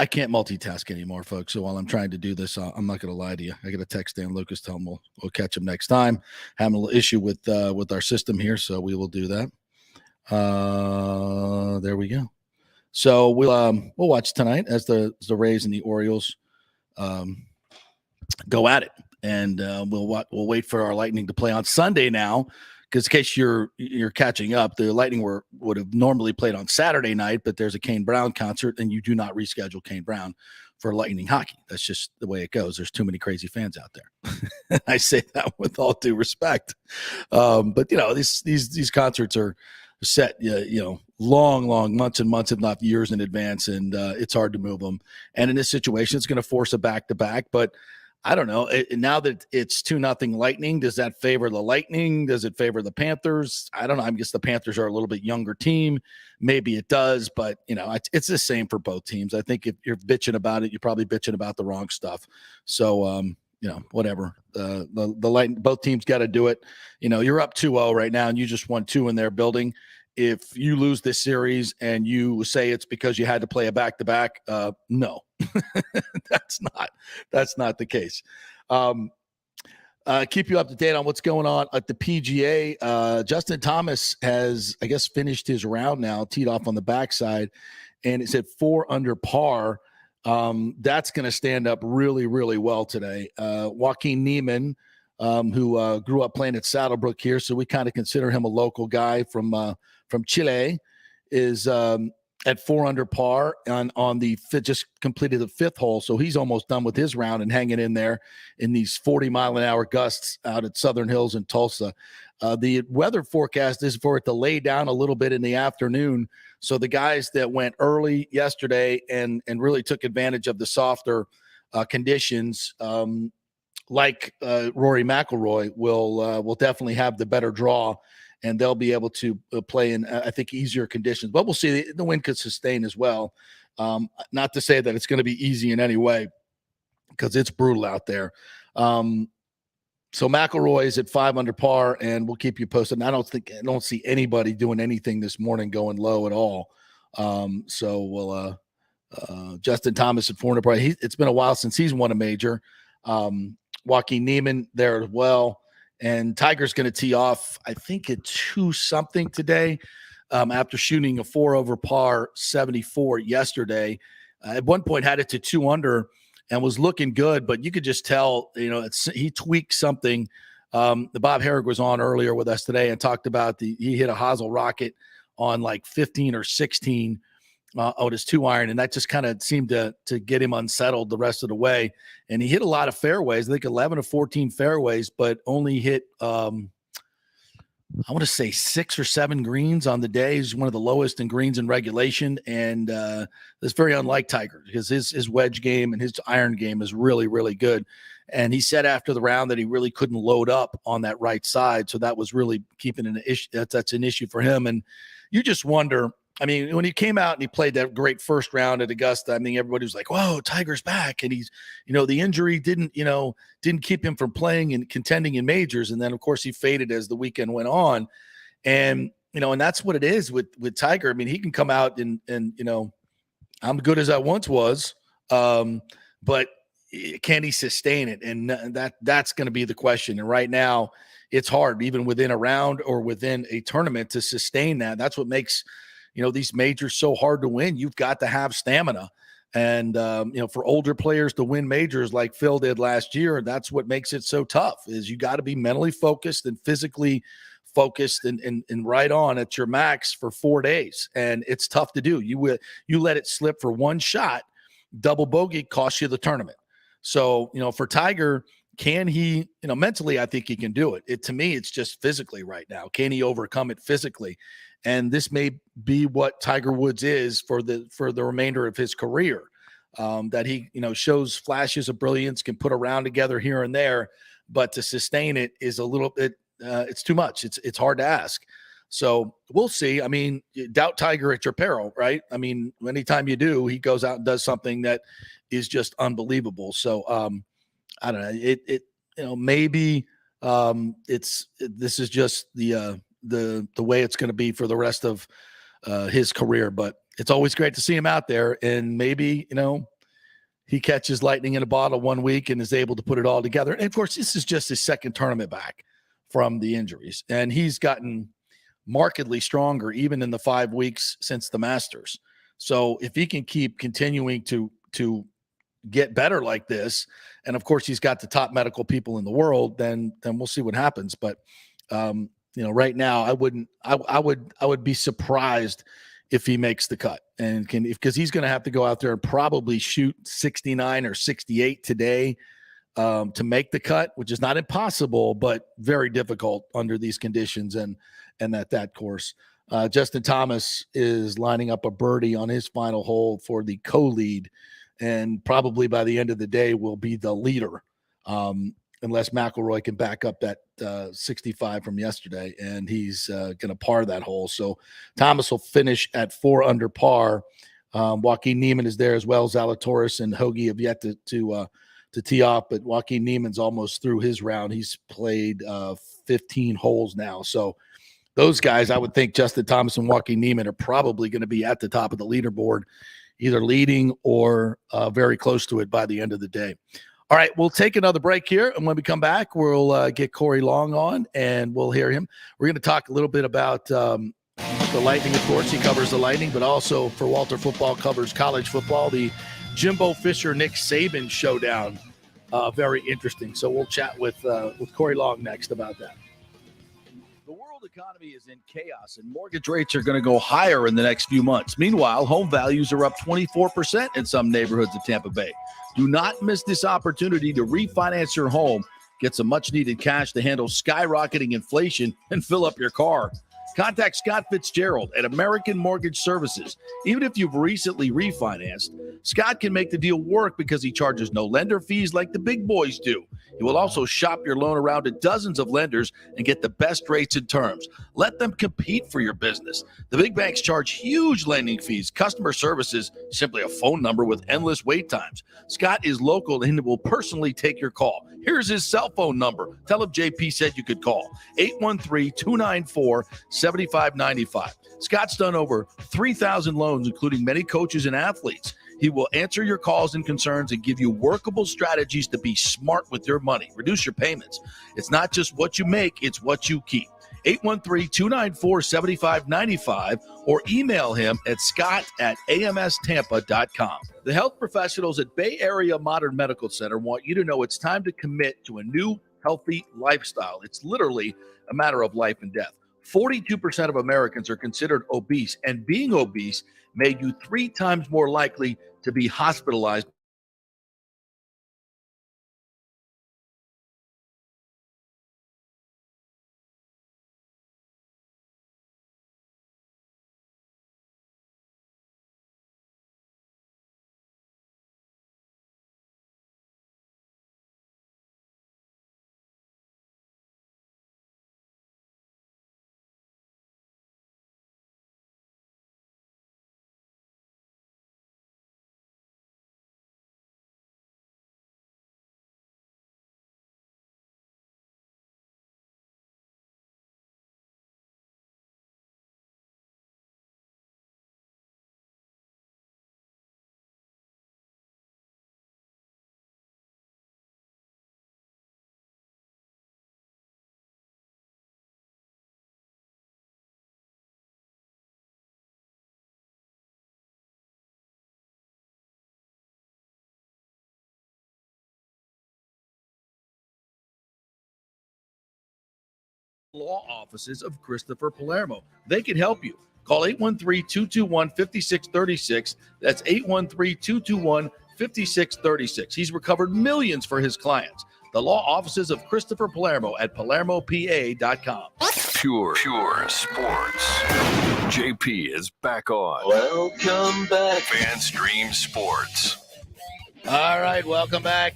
Speaker 9: can't multitask anymore, folks. So while I'm trying to do this, I'm not going to lie to you. I got to text Dan Lucas, tell him we'll catch him next time. Having a little issue with our system here, so we will do that. There we go. So we'll watch tonight as the Rays and the Orioles go at it, and we'll wait for our Lightning to play on Sunday now. Because in case you're catching up, the Lightning would have normally played on Saturday night, but there's a Kane Brown concert, and you do not reschedule Kane Brown for Lightning hockey. That's just the way it goes. There's too many crazy fans out there. I say that with all due respect. But these concerts are set, long months and months, if not years in advance, and it's hard to move them. And in this situation, it's going to force a back-to-back, but I don't know. Now that it's 2-0 Lightning, does that favor the Lightning? Does it favor the Panthers? I don't know. I guess the Panthers are a little bit younger team. Maybe it does, but it's the same for both teams. I think if you're bitching about it, you're probably bitching about the wrong stuff. So, whatever. The Lightning, both teams got to do it. You're up 2-0 right now, and you just won 2 in their building. If you lose this series and you say it's because you had to play a back-to-back, no, that's not the case. Keep you up to date on what's going on at the PGA. Justin Thomas has, I guess, finished his round now, teed off on the backside, and it's at 4 under par. That's going to stand up really, really well today. Joaquin Niemann, who grew up playing at Saddlebrook here, so we kind of consider him a local guy from Chile, is at 4 under par on the just completed the 5th hole. So he's almost done with his round and hanging in there in these 40-mile-an-hour gusts out at Southern Hills in Tulsa. The weather forecast is for it to lay down a little bit in the afternoon. So the guys that went early yesterday and really took advantage of the softer conditions, like Rory McIlroy, will definitely have the better draw, and they'll be able to play in, I think, easier conditions. But we'll see. The wind could sustain as well. Not to say that it's going to be easy in any way, because it's brutal out there. So McIlroy is at 5 under par, and we'll keep you posted. And I don't see anybody doing anything this morning going low at all. So we'll Justin Thomas at 4 under par. It's been a while since he's won a major. Joaquin Niemann there as well. And Tiger's going to tee off, I think, at 2-something today, after shooting a 4 over par 74 yesterday. At one point had it to 2 under and was looking good, but you could just tell, he tweaked something. The Bob Harig was on earlier with us today and talked about he hit a hosel rocket on like 15 or 16 on his 2-iron, and that just kind of seemed to get him unsettled the rest of the way. And he hit a lot of fairways, I think 11 of 14 fairways, but only hit, I want to say 6 or 7 greens on the day. He's one of the lowest in greens in regulation, and that's very unlike Tiger, because his wedge game and his iron game is really, really good. And he said after the round that he really couldn't load up on that right side, so that was really keeping an issue. That's an issue for him. And you just wonder, I mean, when he came out and he played that great first round at Augusta, I mean, everybody was like, whoa, Tiger's back. And he's, the injury didn't keep him from playing and contending in majors. And then, of course, he faded as the weekend went on. And, and that's what it is with Tiger. I mean, he can come out and I'm good as I once was, but can he sustain it? And that's going to be the question. And right now it's hard, even within a round or within a tournament, to sustain that. That's what makes these majors so hard to win. You've got to have stamina. And, for older players to win majors like Phil did last year, that's what makes it so tough, is you got to be mentally focused and physically focused and right on at your max for 4 days. And it's tough to do. You let it slip for one shot, double bogey costs you the tournament. So, for Tiger, can he, mentally, I think he can do it. To me, it's just physically right now. Can he overcome it physically? And this may be what Tiger Woods is for the remainder of his career. that he, shows flashes of brilliance, can put a round together here and there, but to sustain it is a little bit, it's too much. It's hard to ask. So we'll see. I mean, doubt Tiger at your peril, right? I mean, anytime you do, he goes out and does something that is just unbelievable. So I don't know. Maybe this is just the way it's going to be for the rest of his career. But it's always great to see him out there, and maybe he catches lightning in a bottle one week and is able to put it all together. And of course, this is just his second tournament back from the injuries, and he's gotten markedly stronger even in the 5 weeks since the Masters. So if he can keep continuing to get better like this, and of course he's got the top medical people in the world, then we'll see what happens. But right now I would be surprised if he makes the cut, and because he's going to have to go out there and probably shoot 69 or 68 today to make the cut, which is not impossible, but very difficult under these conditions and at that course. Justin Thomas is lining up a birdie on his final hole for the co-lead, and probably by the end of the day will be the leader, unless McIlroy can back up that 65 from yesterday, and he's going to par that hole. So Thomas will finish at 4 under par. Joaquin Niemann is there as well. Zalatoris and Hoagie have yet to tee off, but Joaquin Niemann's almost through his round. He's played 15 holes now. So those guys, I would think Justin Thomas and Joaquin Niemann are probably going to be at the top of the leaderboard, either leading or very close to it by the end of the day. All right, we'll take another break here, and when we come back, we'll get Corey Long on, and we'll hear him. We're going to talk a little bit about the Lightning, of course. He covers the Lightning, but also for Walter Football covers college football, the Jimbo Fisher-Nick Saban showdown. Very interesting. So we'll chat with Corey Long next about that. The world economy is in chaos, and mortgage rates are going to go higher in the next few months. Meanwhile, home values are up 24% in some neighborhoods of Tampa Bay. Do not miss this opportunity to refinance your home, get some much-needed cash to handle skyrocketing inflation, and fill up your car. Contact Scott Fitzgerald at American Mortgage Services. Even if you've recently refinanced, Scott can make the deal work because he charges no lender fees like the big boys do. He will also shop your loan around to dozens of lenders and get the best rates and terms. Let them compete for your business. The big banks charge huge lending fees. Customer service is simply a phone number with endless wait times. Scott is local and will personally take your call. Here's his cell phone number. Tell him JP said you could call. 813-294-7595. Scott's done over 3,000 loans, including many coaches and athletes. He will answer your calls and concerns and give you workable strategies to be smart with your money. Reduce your payments. It's not just what you make, it's what you keep. 813-294-7595 or email him at scott@amstampa.com. The health professionals at Bay Area Modern Medical Center want you to know it's time to commit to a new healthy lifestyle. It's literally a matter of life and death. 42% of Americans are considered obese, and being obese made you 3 times more likely to be hospitalized. Law offices of Christopher Palermo. They can help you. Call 813-221-5636. That's 813-221-5636. He's recovered millions for his clients. The law offices of Christopher Palermo at PalermoPA.com.
Speaker 10: Pure sports. JP is back on.
Speaker 15: Welcome back.
Speaker 10: FanStream Sports.
Speaker 9: All right, welcome back.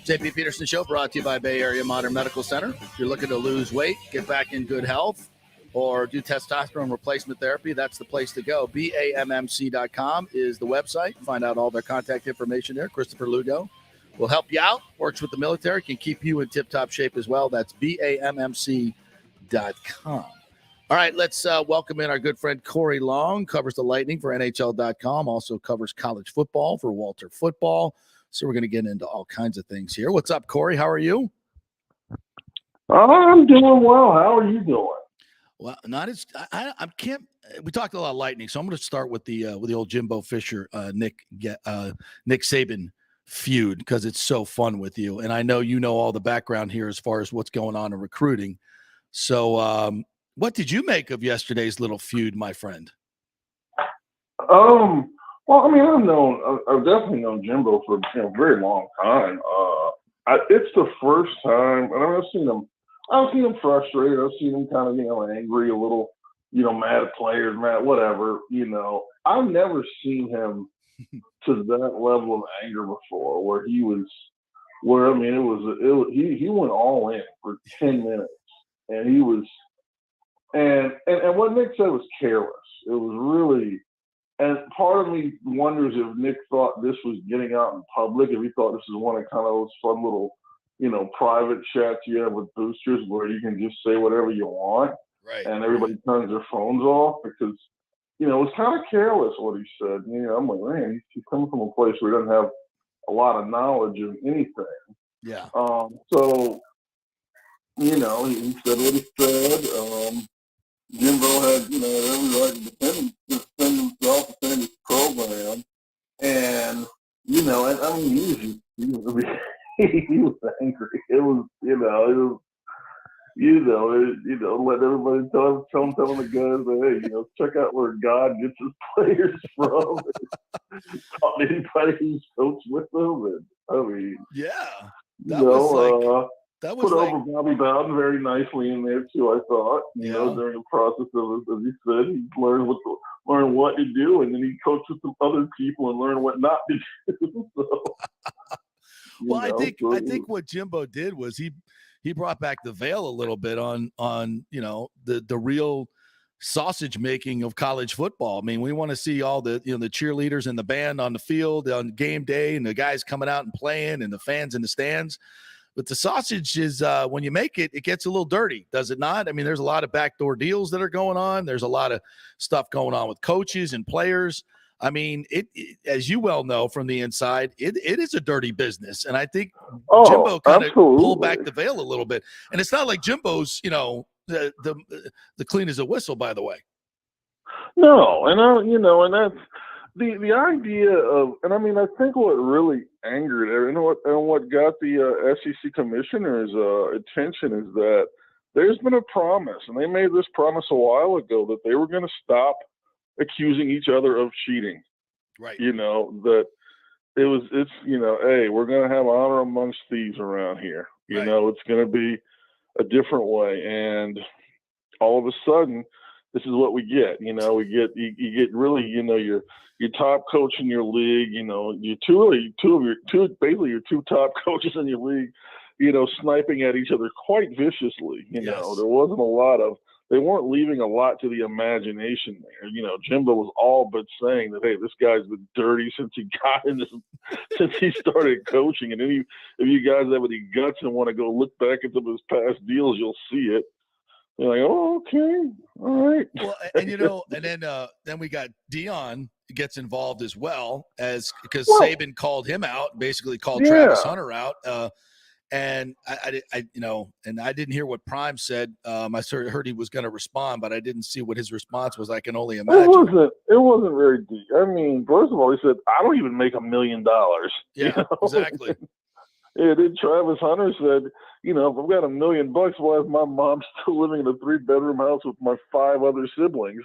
Speaker 9: JP Peterson Show brought to you by Bay Area Modern Medical Center. If you're looking to lose weight, get back in good health, or do testosterone replacement therapy, that's the place to go. BAMMC.com is the website. Find out all their contact information there. Christopher Lugo will help you out, works with the military, can keep you in tip-top shape as well. That's BAMMC.com. All right, let's welcome in our good friend Corey Long, covers the Lightning for NHL.com, also covers college football for Walter Football. So we're going to get into all kinds of things here. What's up, Corey? How are you?
Speaker 15: I'm doing well. How are you doing?
Speaker 9: Well, not as I can't. We talked a lot of Lightning, so I'm going to start with the old Jimbo Fisher, Nick Saban feud because it's so fun with you, and I know you know all the background here as far as what's going on in recruiting. So, what did you make of yesterday's little feud, my friend?
Speaker 15: Well, I mean, I've definitely known Jimbo for a very long time. It's the first time, and I've seen him frustrated. I've seen him kind of, angry, a little, mad at players, mad, whatever. I've never seen him to that level of anger before, he went all in for 10 minutes, and he was, and what Nick said was careless. It was really. And part of me wonders if Nick thought this was getting out in public, if he thought this was one of kind of those fun little, private chats you have with boosters where you can just say whatever you want.
Speaker 9: Right.
Speaker 15: And everybody turns their phones off because, it was kind of careless what he said. I'm like, man, he's coming from a place where he doesn't have a lot of knowledge of anything.
Speaker 9: Yeah.
Speaker 15: So, he said what he said. Jimbo had, every right to defend himself, defend his program, and he was angry. It was, let everybody tell the guys, hey, check out where God gets his players from. Talk to anybody who's coached with them, and that was put over Bobby Bowden very nicely in there too. I thought, during the process of, as he said, he learned what to do, and then he coached with some other people and learned what not to do.
Speaker 9: I think what Jimbo did was he brought back the veil a little bit on the real sausage making of college football. I mean, we want to see all the the cheerleaders and the band on the field on game day, and the guys coming out and playing, and the fans in the stands. But the sausage is when you make it, it gets a little dirty, does it not? I mean, there's a lot of backdoor deals that are going on. There's a lot of stuff going on with coaches and players. I mean, it as you well know from the inside, it is a dirty business. And I think Jimbo kind of pulled back the veil a little bit. And it's not like Jimbo's, the clean as a whistle, by the way.
Speaker 15: No, and and that's the idea of, and I mean, I think what really angered and what got the SEC commissioner's attention is that there's been a promise, and they made this promise a while ago that they were going to stop accusing each other of cheating.
Speaker 9: Right.
Speaker 15: That it's hey, we're going to have honor amongst thieves around here. It's going to be a different way, and all of a sudden, this is what we get. You get really, your top coach in your league, your two top coaches in your league, sniping at each other quite viciously. There wasn't they weren't leaving a lot to the imagination there. Jimbo was all but saying that, hey, this guy's been dirty since he got in this, since he started coaching. And if you guys have any guts and want to go look back at some of his past deals, you'll see it. You're like, oh, okay, all right.
Speaker 9: Well, and then we got Dion gets involved as well because Saban called him out, basically called Travis Hunter out. And I didn't hear what Prime said. I heard he was going to respond, but I didn't see what his response was. I can only imagine.
Speaker 15: It wasn't very deep. I mean, first of all, he said, "I don't even make $1 million."
Speaker 9: Yeah, exactly.
Speaker 15: Yeah, then Travis Hunter said, if I've got $1 million, why is my mom still living in a 3-bedroom house with my 5 other siblings?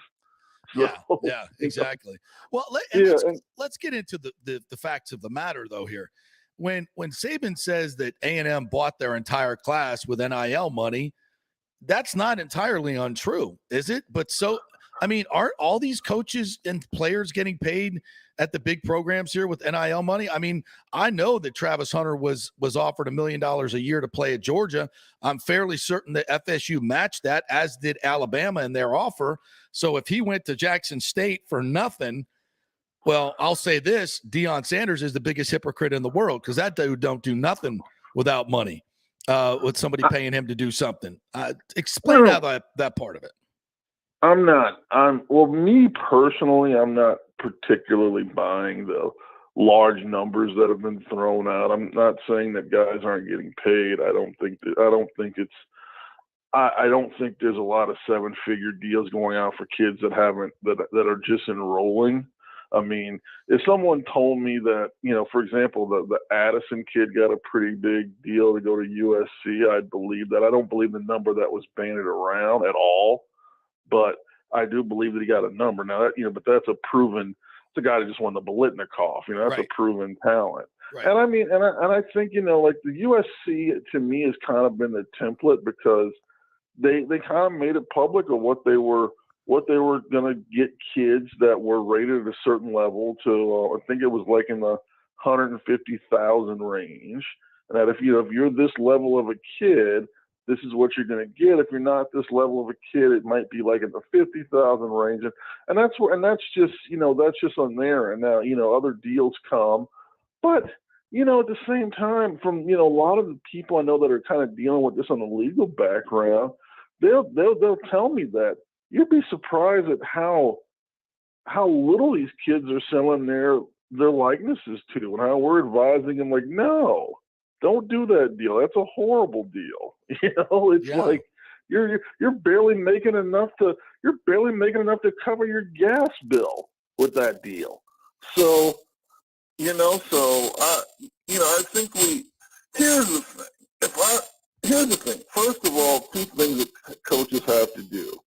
Speaker 9: So, yeah, exactly. Well, let's get into the facts of the matter, though, here. When Saban says that A&M bought their entire class with NIL money, that's not entirely untrue, is it? But I mean, aren't all these coaches and players getting paid at the big programs here with NIL money? I mean, I know that Travis Hunter was offered $1 million a year to play at Georgia. I'm fairly certain that FSU matched that, as did Alabama in their offer. So if he went to Jackson State for nothing, well, I'll say this: Deion Sanders is the biggest hypocrite in the world, because that dude don't do nothing without money, with somebody paying him to do something. Explain how that part of it.
Speaker 15: Me personally, I'm not particularly buying the large numbers that have been thrown out. I'm not saying that guys aren't getting paid. I don't think there's a lot of 7-figure deals going out for kids that are just enrolling. I mean, if someone told me that, for example, the Addison kid got a pretty big deal to go to USC, I'd believe that. I don't believe the number that was bandied around at all. But I do believe that he got a number. Now, but that's it's a guy that just won the Bolitnikov. That's
Speaker 9: right.
Speaker 15: A proven talent.
Speaker 9: Right.
Speaker 15: And I mean, and I think, like the USC to me has kind of been the template, because they kind of made it public of what they were going to get kids that were rated at a certain level to, I think it was like in the 150,000 range. And that if you're this level of a kid, this is what you're going to get. If you're not this level of a kid, it might be like in the 50,000 range. And that's just on there. And now, other deals come. But, at the same time, from, a lot of the people I know that are kind of dealing with this on the legal background, they'll tell me that you'd be surprised at how little these kids are selling their likenesses to, and how we're advising them, like, no, don't do that deal. That's a horrible deal. It's like you're barely making enough to cover your gas bill with that deal. So, I think here's the thing. First of all, two things that coaches have to do.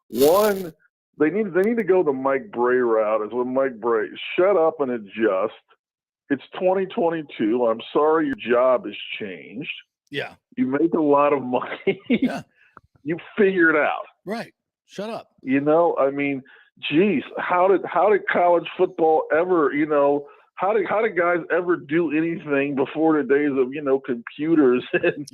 Speaker 15: One, they need to go the Mike Bray route. Is what Mike Bray, shut up and adjust. It's 2022. I'm sorry your job has changed.
Speaker 9: Yeah.
Speaker 15: You make a lot of money.
Speaker 9: Yeah.
Speaker 15: You figure it out.
Speaker 9: Right. Shut up.
Speaker 15: I mean, geez, how did college football ever, how did guys ever do anything before the days of, computers and,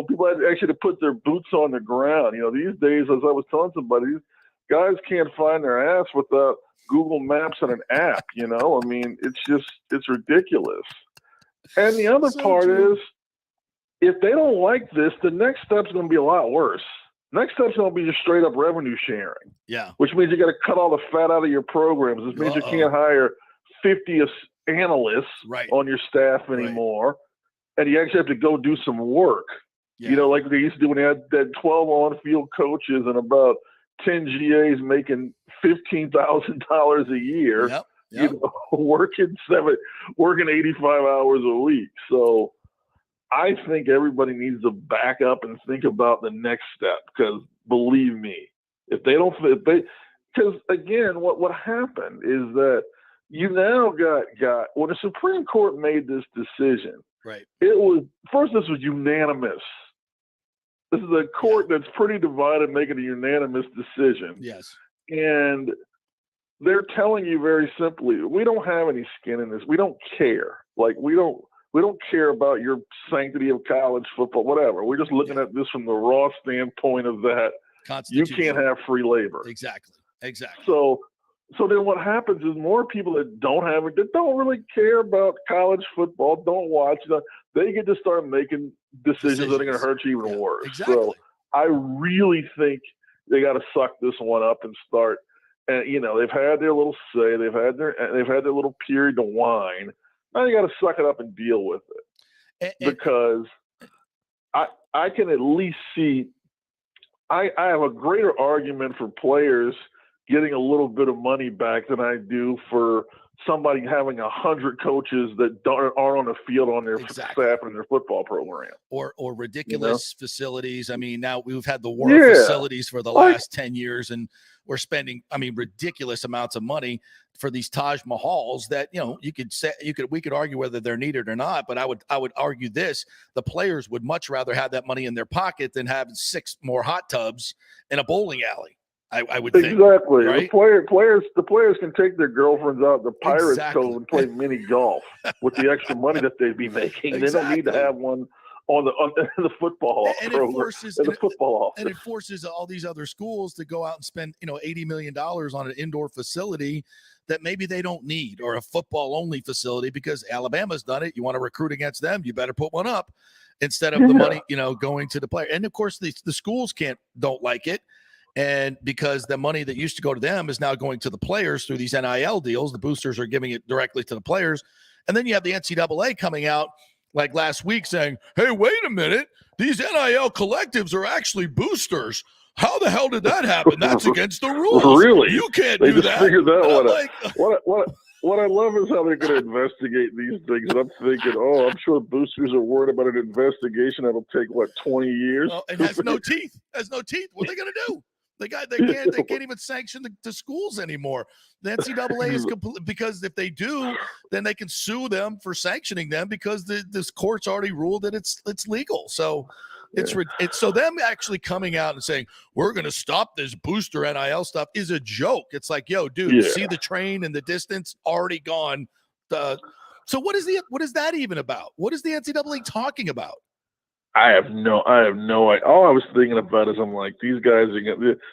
Speaker 15: people had actually to put their boots on the ground. These days, as I was telling somebody, these guys can't find their ass without Google Maps and an app, I mean, it's ridiculous. And the other part is, if they don't like this, the next step's going to be a lot worse. Next step's going to be just straight up revenue sharing.
Speaker 9: Yeah.
Speaker 15: Which means you got to cut all the fat out of your programs. This means you can't hire 50 analysts on your staff anymore. Right. And you actually have to go do some work. Yeah. Like they used to do when they had that 12 on-field coaches and about 10 GAs making $15,000 a year, working 85 hours a week. So I think everybody needs to back up and think about the next step, because believe me, because again, what happened is that you now got when the Supreme Court made this decision,
Speaker 9: right?
Speaker 15: This was unanimous. This is a court that's pretty divided, making a unanimous decision.
Speaker 9: Yes.
Speaker 15: And they're telling you very simply, we don't have any skin in this. We don't care. Like, we don't care about your sanctity of college football, whatever. We're just looking at this from the raw standpoint of that you can't have free labor.
Speaker 9: Exactly.
Speaker 15: So then what happens is more people that don't have it, that don't really care about college football, don't watch it, they get to start making decisions that are going to hurt you even worse.
Speaker 9: Exactly.
Speaker 15: So I really think they got to suck this one up and start. And they've had their little say, they've had their little period to whine. Now you got to suck it up and deal with it, because I can at least see. I have a greater argument for players getting a little bit of money back than I do for somebody having 100 coaches that aren't on the field on their staff and their football program,
Speaker 9: or ridiculous facilities. I mean, now we've had the war of facilities for the last 10 years, and we're spending, ridiculous amounts of money for these Taj Mahals that, we could argue whether they're needed or not, but I would argue this: the players would much rather have that money in their pocket than have 6 more hot tubs in a bowling alley. I would think.
Speaker 15: Exactly.
Speaker 9: Right?
Speaker 15: The players can take their girlfriends out the Pirates Cove and play mini golf with the extra money that they'd be making. Exactly. They don't need to have one on the football program, the football office.
Speaker 9: And it forces all these other schools to go out and spend $80 million on an indoor facility that maybe they don't need, or a football only facility, because Alabama's done it. You want to recruit against them, you better put one up instead of the money going to the player. And of course the schools don't like it. And because the money that used to go to them is now going to the players through these NIL deals, the boosters are giving it directly to the players. And then you have the NCAA coming out like last week saying, hey, wait a minute, these NIL collectives are actually boosters. How the hell did that happen? That's against the rules.
Speaker 15: Really?
Speaker 9: You can't
Speaker 15: do
Speaker 9: that.
Speaker 15: They just figured that one out. What I love is how they're going to investigate these things. And I'm thinking, I'm sure boosters are worried about an investigation that'll take, 20 years?
Speaker 9: Well, it has no teeth. What are they going to do? They can't even sanction the schools anymore. The NCAA is complete, because if they do, then they can sue them for sanctioning them, because this court's already ruled that it's legal. So it's so them actually coming out and saying we're going to stop this booster NIL stuff is a joke. It's like, yo, dude, see the train in the distance, already gone. So what is that even about? What is the NCAA talking about?
Speaker 15: I have no idea. All I was thinking about is I'm like, these guys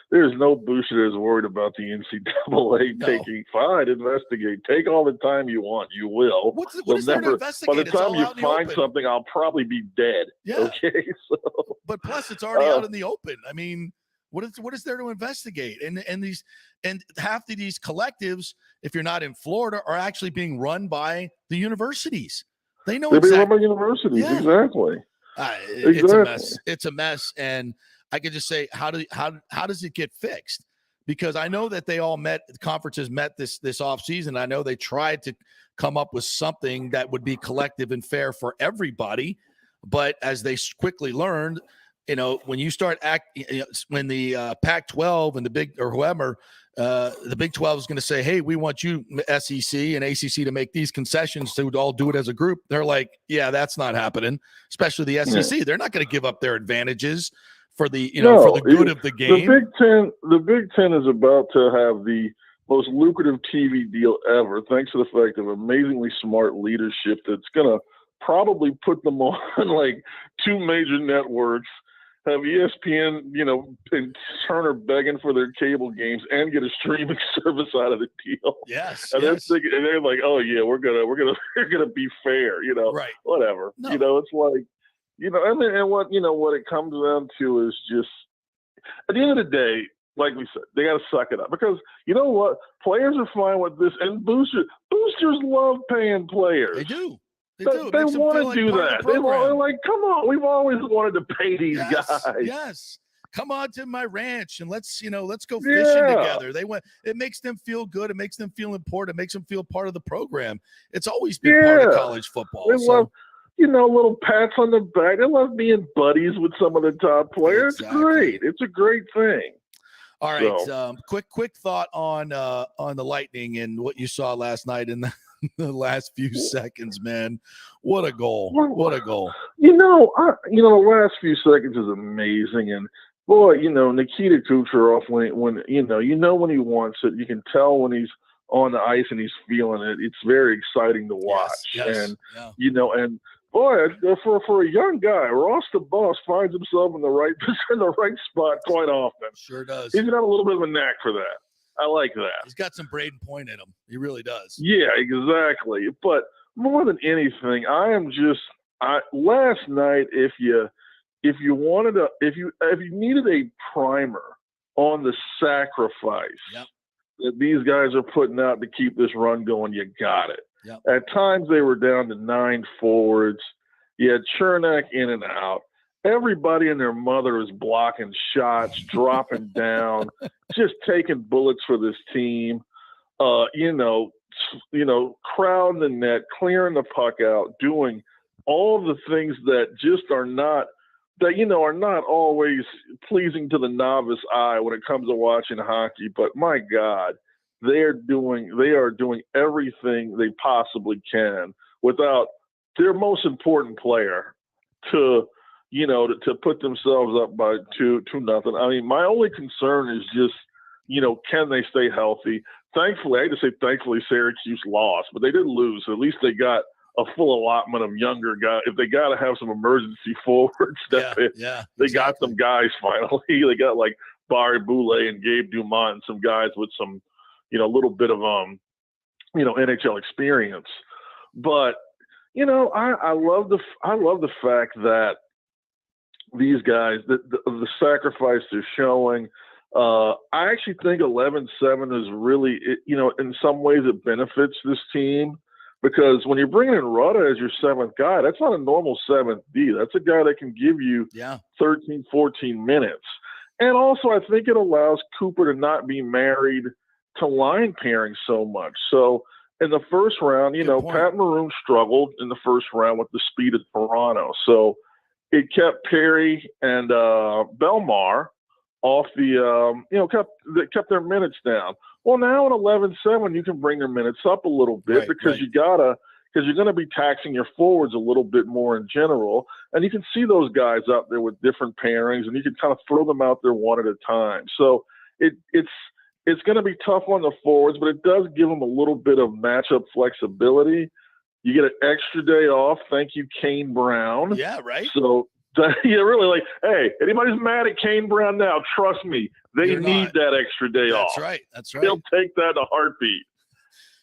Speaker 15: there's no booster that's worried about the NCAA taking, fine, investigate, take all the time you want, you will.
Speaker 9: What is there to investigate?
Speaker 15: By the time you find something, I'll probably be dead.
Speaker 9: Yeah.
Speaker 15: Okay. So,
Speaker 9: but plus it's already out in the open. I mean, what is there to investigate? And half of these collectives, if you're not in Florida, are actually being run by the universities. They know
Speaker 15: they're being run by universities, exactly.
Speaker 9: It's a mess. And I could just say, how does it get fixed? Because I know that they all conferences met this offseason. I know they tried to come up with something that would be collective and fair for everybody. But as they quickly learned, when you start when the Pac-12 and the Big or whoever, the Big 12 is going to say, hey, we want you, SEC and ACC, to make these concessions to all do it as a group. They're like, yeah, that's not happening, especially the SEC. They're not going to give up their advantages for the, for the good of the game.
Speaker 15: The Big Ten is about to have the most lucrative TV deal ever, thanks to the fact of amazingly smart leadership that's going to probably put them on like two major networks, have ESPN, and Turner begging for their cable games and get a streaming service out of the deal.
Speaker 9: Yes.
Speaker 15: And they're like, oh yeah, we're gonna be fair,
Speaker 9: right.
Speaker 15: Whatever.
Speaker 9: No.
Speaker 15: It's like, and what it comes down to is just, at the end of the day, like we said, they got to suck it up, because you know what? Players are fine with this, and boosters love paying players.
Speaker 9: They do. They
Speaker 15: want to do that. They're like, come on, we've always wanted to pay these guys.
Speaker 9: Yes. Come on to my ranch and let's go fishing together. It makes them feel good. It makes them feel important. It makes them feel part of the program. It's always been part of college football.
Speaker 15: They love, little pats on the back. They love being buddies with some of the top players. Exactly. It's great. It's a great thing.
Speaker 9: All right. Quick thought on the Lightning and what you saw last night in the last few seconds, man. What a goal. What a goal.
Speaker 15: The last few seconds is amazing. And boy, Nikita Kucherov, when when he wants it, you can tell when he's on the ice and he's feeling it. It's very exciting to watch.
Speaker 9: Yes.
Speaker 15: And and boy, for a young guy, Ross the Boss finds himself in the right spot quite often.
Speaker 9: Sure does.
Speaker 15: He's got a little bit of a knack for that. I like that.
Speaker 9: He's got some Braden Point in him. He really does.
Speaker 15: Yeah, exactly. But more than anything, last night, if you needed a primer on the sacrifice that these guys are putting out to keep this run going, you got it.
Speaker 9: Yep.
Speaker 15: At times they were down to 9 forwards. You had Chernak in and out. Everybody and their mother is blocking shots, dropping down, just taking bullets for this team. Crowding the net, clearing the puck out, doing all the things that just are not always pleasing to the novice eye when it comes to watching hockey. But my God, they are doing everything they possibly can without their most important player to put themselves up by 2-0. I mean, my only concern is just can they stay healthy? Thankfully, I hate to say thankfully Syracuse lost, but they did lose. So at least they got a full allotment of younger guys. If they got to have some emergency forwards, they got some guys finally. They got like Barry Boulay and Gabe Dumont and some guys with some, a little bit of NHL experience. But I love the fact that these guys, the sacrifice they're showing. I actually think 11-7 is really, in some ways it benefits this team, because when you're bringing in Rutta as your seventh guy, that's not a normal seventh D. That's a guy that can give you 13, 14 minutes. And also I think it allows Cooper to not be married to line pairing so much. So in the first round, Pat Maroon struggled in the first round with the speed of Toronto. So it kept Perry and Belmar off the, kept their minutes down. Well, now at 11-7, you can bring their minutes up a little bit because you're going to be taxing your forwards a little bit more in general. And you can see those guys out there with different pairings, and you can kind of throw them out there one at a time. So it's going to be tough on the forwards, but it does give them a little bit of matchup flexibility. You get an extra day off. Thank you, Kane Brown.
Speaker 9: Yeah, right.
Speaker 15: So you're really hey, anybody's mad at Kane Brown now, trust me, they need that extra day off.
Speaker 9: That's right.
Speaker 15: They'll take that in a heartbeat.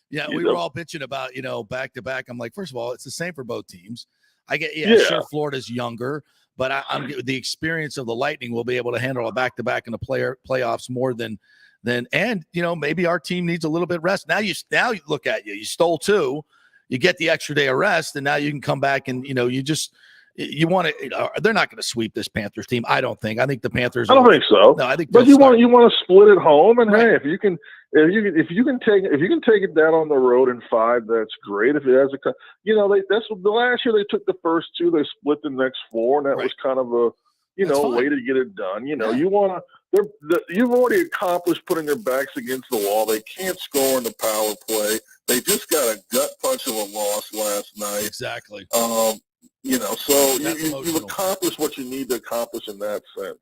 Speaker 9: Yeah, we were all pitching about, back to back. I'm like, first of all, it's the same for both teams. I get, sure, Florida's younger, but I'm the experience of the Lightning will be able to handle a back-to-back in the playoffs more than, and maybe our team needs a little bit of rest. Now you look at you stole 2, you get the extra day of rest, and now you can come back and you want to. They're not going to sweep this Panthers team. I don't think. I think the Panthers.
Speaker 15: I don't think so.
Speaker 9: No, I think.
Speaker 15: But you want to split at home, and hey, if you can take it down on the road in 5, that's great. If it has that's the last year they took the first 2, they split the next 4, and that was kind of a way to get it done. You want to. You've already accomplished putting their backs against the wall. They can't score in the power play. They just got a gut punch of a loss last night.
Speaker 9: Exactly.
Speaker 15: So you've accomplished what you need to accomplish in that sense.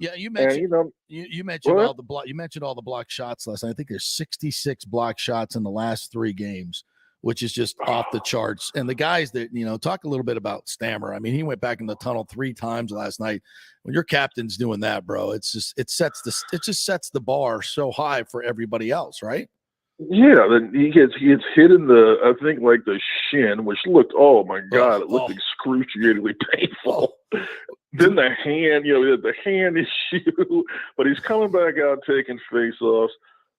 Speaker 9: Yeah, you mentioned
Speaker 15: and,
Speaker 9: you mentioned all the block. You mentioned all the block shots last night. I think there's 66 block shots in the last 3 games, which is just off the charts. And the guys that talk a little bit about Stammer. I mean, he went back in the tunnel 3 times last night. When your captain's doing that, bro, it just sets the bar so high for everybody else, right?
Speaker 15: Yeah, then he gets hit in I think like the shin, which looked, oh my God, it looked excruciatingly painful. Then the hand, the hand issue, but he's coming back out taking face-offs.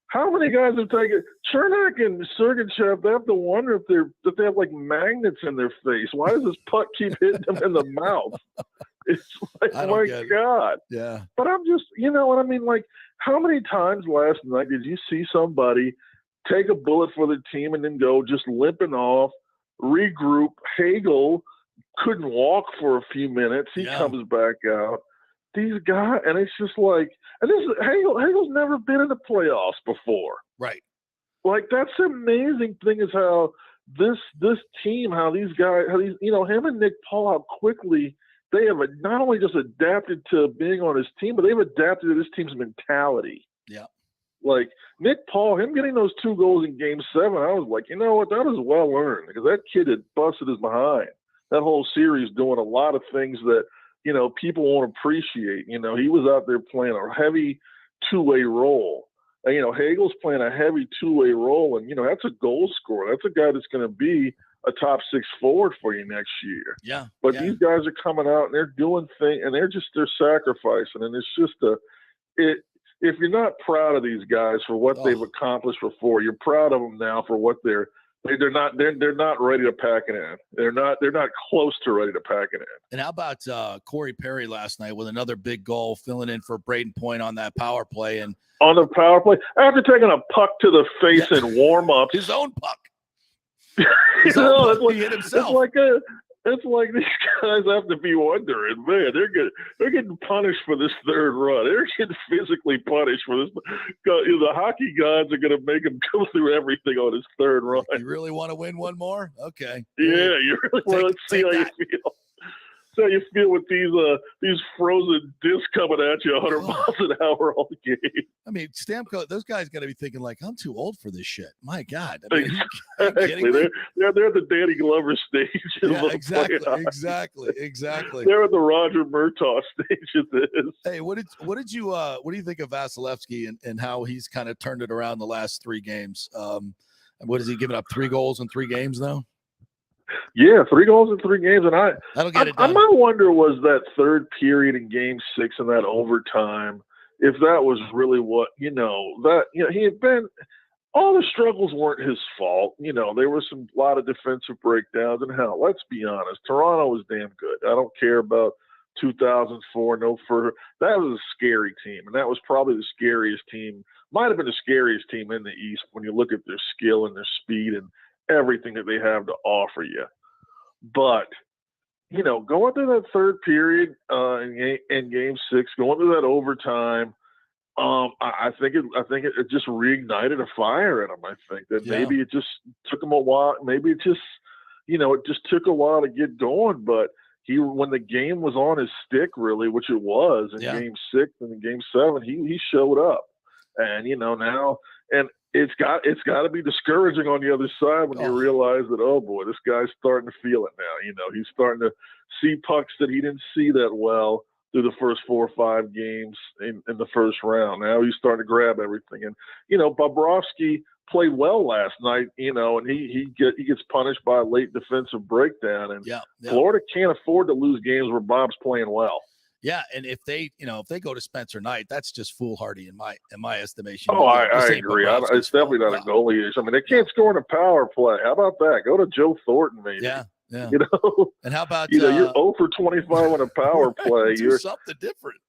Speaker 15: How many guys have taken Chernak and Sergachev? They have to wonder if they have like magnets in their face. Why does this puck keep hitting them in the mouth? It's like, my God.
Speaker 9: Yeah.
Speaker 15: But I'm just, what I mean? Like, how many times last night did you see somebody take a bullet for the team and then go just limping off, regroup? Hagel couldn't walk for a few minutes. He comes back out. These guys, and it's just like, and this is Hagel's never been in the playoffs before.
Speaker 9: Right.
Speaker 15: Like, that's the amazing thing is how this team, how these guys, him and Nick Paul, how quickly they have not only just adapted to being on his team, but they've adapted to this team's mentality.
Speaker 9: Yeah.
Speaker 15: Like Nick Paul, him getting those 2 goals in Game 7, I was like, you know what, that was well earned, because that kid had busted his behind. That whole series doing a lot of things that, people won't appreciate. He was out there playing a heavy 2-way role. And, Hagel's playing a heavy 2-way role, and, that's a goal scorer. That's a guy that's going to be a top 6 forward for you next year.
Speaker 9: Yeah.
Speaker 15: But these guys are coming out and they're doing things, and they're sacrificing, and it's just if you're not proud of these guys for what they've accomplished before, you're proud of them now for what they're not ready to pack it in. They're not close to ready to pack it in.
Speaker 9: And how about Corey Perry last night with another big goal, filling in for Braden Point on that power play, and
Speaker 15: on the power play after taking a puck to the face in warm up,
Speaker 9: his own puck.
Speaker 15: He hit himself. It's like these guys have to be wondering, man, they're getting punished for this third run. They're getting physically punished for this. The hockey gods are going to make him go through everything on his third run.
Speaker 9: You really want to win one more? Okay.
Speaker 15: Yeah, you really want to see how you feel. how you feel with these frozen discs coming at you 100 miles an hour all game.
Speaker 9: I mean, Stamkos, those guys got to be thinking like, I'm too old for this shit. My God. I mean,
Speaker 15: Exactly. They're at the Danny Glover stage.
Speaker 9: Yeah, exactly.
Speaker 15: They're at the Roger Murtaugh stage of this.
Speaker 9: Hey, what do you think of Vasilevsky and how he's kind of turned it around the last 3 games? What has he given up? 3 goals in 3 games now?
Speaker 15: Yeah, 3 goals in 3 games, and
Speaker 9: that'll get it done.
Speaker 15: My wonder was that third period in Game 6 and that overtime, if that was really what he had been. All the struggles weren't his fault. There was a lot of defensive breakdowns, and hell, let's be honest, Toronto was damn good. I don't care about 2004, no further. That was a scary team, and that was probably the scariest team. Might have been the scariest team in the East when you look at their skill and their speed and everything that they have to offer you. But, going through that third period in Game 6, going through that overtime, I think it just reignited a fire in him. I think that maybe it just took him a while. Maybe it just, it just took a while to get going. But when the game was on his stick, really, which it was in Game 6 and in Game 7, he showed up. And now, and it's got to be discouraging on the other side when you realize that, oh boy, this guy's starting to feel it now. He's starting to see pucks that he didn't see that well through the first 4 or 5 games in the first round. Now he's starting to grab everything. And Bobrovsky played well last night. And he gets punished by a late defensive breakdown. And Florida can't afford to lose games where Bob's playing well.
Speaker 9: Yeah, and if they go to Spencer Knight, that's just foolhardy in my estimation.
Speaker 15: Oh, I agree. It's definitely not a goalie issue. I mean, they can't score in a power play. How about that? Go to Joe Thornton, maybe.
Speaker 9: Yeah.
Speaker 15: And
Speaker 9: how about
Speaker 15: you're 0 for 25 on a power play?
Speaker 9: You're something different.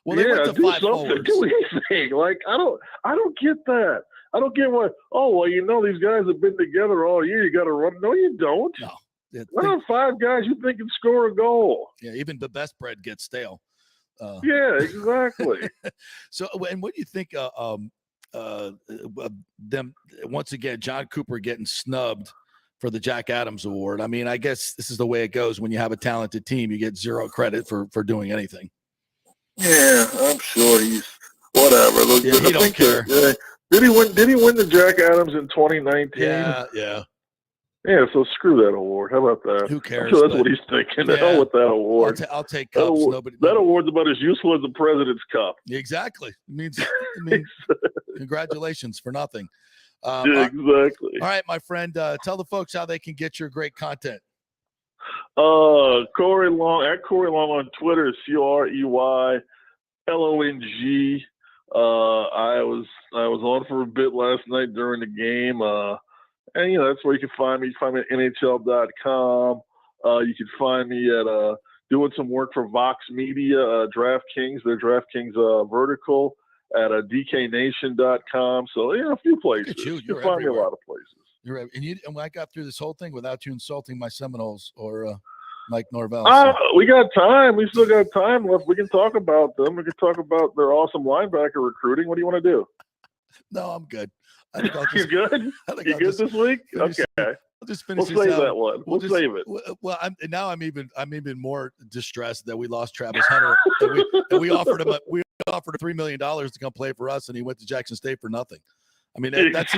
Speaker 9: Well, they went to
Speaker 15: do
Speaker 9: 5
Speaker 15: something.
Speaker 9: forwards.
Speaker 15: Do anything. Like I don't get that. I don't get what. Oh well, these guys have been together all year. You got to run. No, you don't.
Speaker 9: No.
Speaker 15: What are 5 guys you think can score a goal?
Speaker 9: Yeah, even the best bread gets stale.
Speaker 15: Yeah, exactly.
Speaker 9: So, and what do you think them once again, John Cooper getting snubbed for the Jack Adams Award? I mean, I guess this is the way it goes when you have a talented team. You get 0 credit for doing anything.
Speaker 15: Yeah, I'm sure he's whatever.
Speaker 9: Yeah, he don't care.
Speaker 15: Did he win the Jack Adams in 2019?
Speaker 9: Yeah.
Speaker 15: Yeah, so screw that award. How about that?
Speaker 9: Who cares?
Speaker 15: I'm sure that's what he's thinking. The hell with that award.
Speaker 9: I'll take cups.
Speaker 15: That award's about as useful as the President's Cup.
Speaker 9: Exactly. It means congratulations for nothing.
Speaker 15: Exactly.
Speaker 9: All right, my friend. Tell the folks how they can get your great content.
Speaker 15: Corey Long at Corey Long on Twitter. CoreyLong. I was on for a bit last night during the game. And, that's where you can find me. You can find me at NHL.com. You can find me at doing some work for Vox Media, DraftKings, their DraftKings vertical at DKNation.com. So, a few places.
Speaker 9: You
Speaker 15: can find me a lot of places.
Speaker 9: You're right. And when I got through this whole thing without you insulting my Seminoles or Mike Norvell.
Speaker 15: We got time. We still got time left. We can talk about them. We can talk about their awesome linebacker recruiting. What do you want to do?
Speaker 9: No, I'm good. I think
Speaker 15: You're good? You good this week? Okay.
Speaker 9: I'll just finish
Speaker 15: We'll save that one. We'll save it.
Speaker 9: Well, I'm even more distressed that we lost Travis Hunter. and we offered him $3 million to come play for us, and he went to Jackson State for nothing. I mean, that's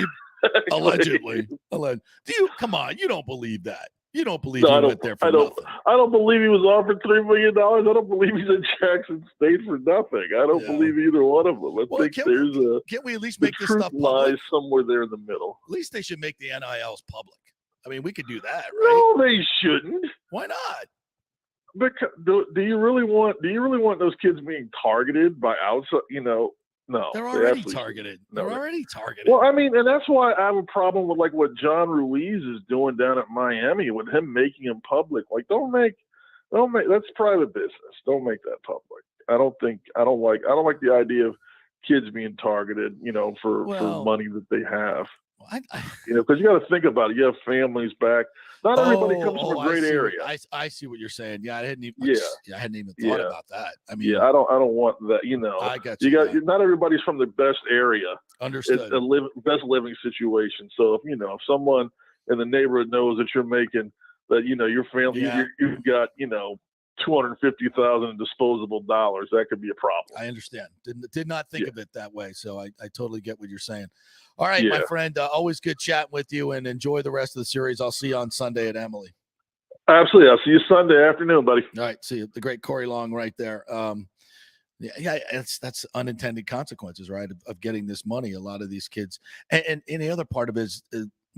Speaker 9: allegedly. Do you come on? You don't believe that? You don't believe he went there for nothing?
Speaker 15: I don't believe he was offered $3 million. I don't believe he's at Jackson State for nothing. I don't believe either one of them. I think
Speaker 9: can't we at least make this stuff public?
Speaker 15: Lies somewhere there in the middle.
Speaker 9: At least they should make the NILs public. I mean, we could do that, right?
Speaker 15: No, they shouldn't.
Speaker 9: Why not?
Speaker 15: Because do you really want those kids being targeted by outside? No,
Speaker 9: they're already targeted. They're already targeted.
Speaker 15: Well, I mean, and that's why I have a problem with like what John Ruiz is doing down at Miami with him making him public. Like, don't make that's private business. Don't make that public. I don't like the idea of kids being targeted, for money that they have. Because you got to think about it. You have families back. Not everybody comes from a great area.
Speaker 9: I see what you're saying. Yeah, I hadn't even thought about that. I mean,
Speaker 15: I don't want that.
Speaker 9: I got you.
Speaker 15: Not everybody's from the best area.
Speaker 9: Understood.
Speaker 15: It's a best living situation. So if someone in the neighborhood knows that you're making that, your family, you've got $250,000 in disposable dollars, that could be a problem.
Speaker 9: I understand. Did not think of it that way. So I totally get what you're saying. All right, my friend, always good chatting with you, and enjoy the rest of the series. I'll see you on Sunday at Emily.
Speaker 15: Absolutely. I'll see you Sunday afternoon, buddy.
Speaker 9: All right. See you. The great Corey Long right there. That's unintended consequences, right, of getting this money. A lot of these kids. And the other part of it is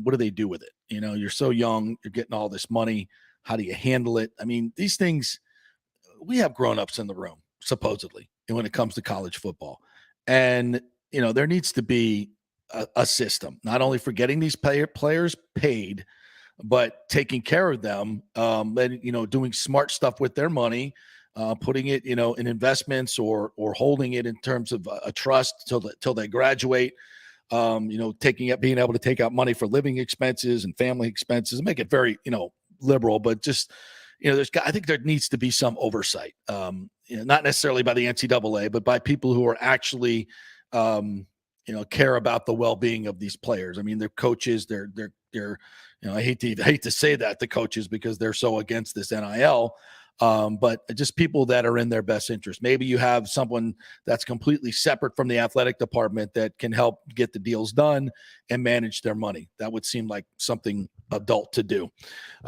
Speaker 9: what do they do with it? You're so young. You're getting all this money. How do you handle it? I mean, these things, we have grown-ups in the room, supposedly, when it comes to college football. And, there needs to be a system, not only for getting these players paid, but taking care of them, and, doing smart stuff with their money, putting it, in investments or holding it in terms of a trust till they graduate, being able to take out money for living expenses and family expenses, and make it very, liberal, but just, I think there needs to be some oversight, not necessarily by the NCAA, but by people who are actually, care about the well-being of these players. I mean, they're coaches, they're I hate to say that, the coaches, because they're so against this NIL, but just people that are in their best interest. Maybe you have someone that's completely separate from the athletic department that can help get the deals done and manage their money. That would seem like something adult to do.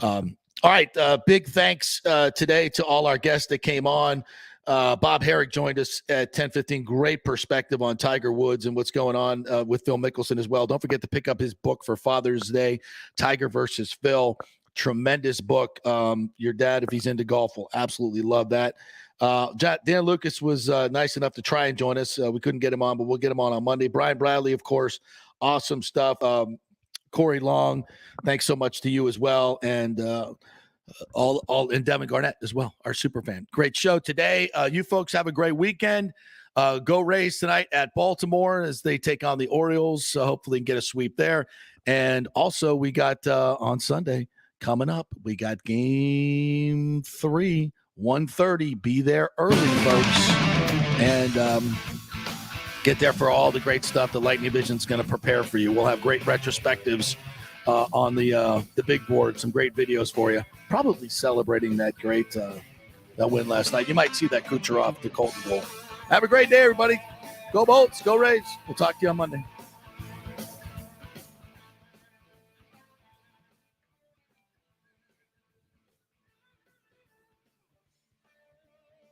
Speaker 9: All right. Big thanks today to all our guests that came on. Bob Harig joined us at 10:15. Great perspective on Tiger Woods and what's going on with Phil Mickelson as well. Don't forget to pick up his book for Father's Day, Tiger versus Phil. Tremendous book. Your dad, if he's into golf, will absolutely love that. Dan Lucas was nice enough to try and join us. We couldn't get him on, but we'll get him on Monday. Brian Bradley, of course, awesome stuff. Corey Long, thanks so much to you as well. And and Devin Garnett as well, our super fan. Great show today. You folks have a great weekend. Go Rays tonight at Baltimore as they take on the Orioles. Hopefully get a sweep there. And also we got on Sunday coming up, we got game 3, 1:30. Be there early, folks. And get there for all the great stuff that Lightning Vision's going to prepare for you. We'll have great retrospectives on the big board, some great videos for you. Probably celebrating that great that win last night. You might see that Kucherov to Colton goal. Have a great day, everybody. Go Bolts. Go Rays. We'll talk to you on Monday.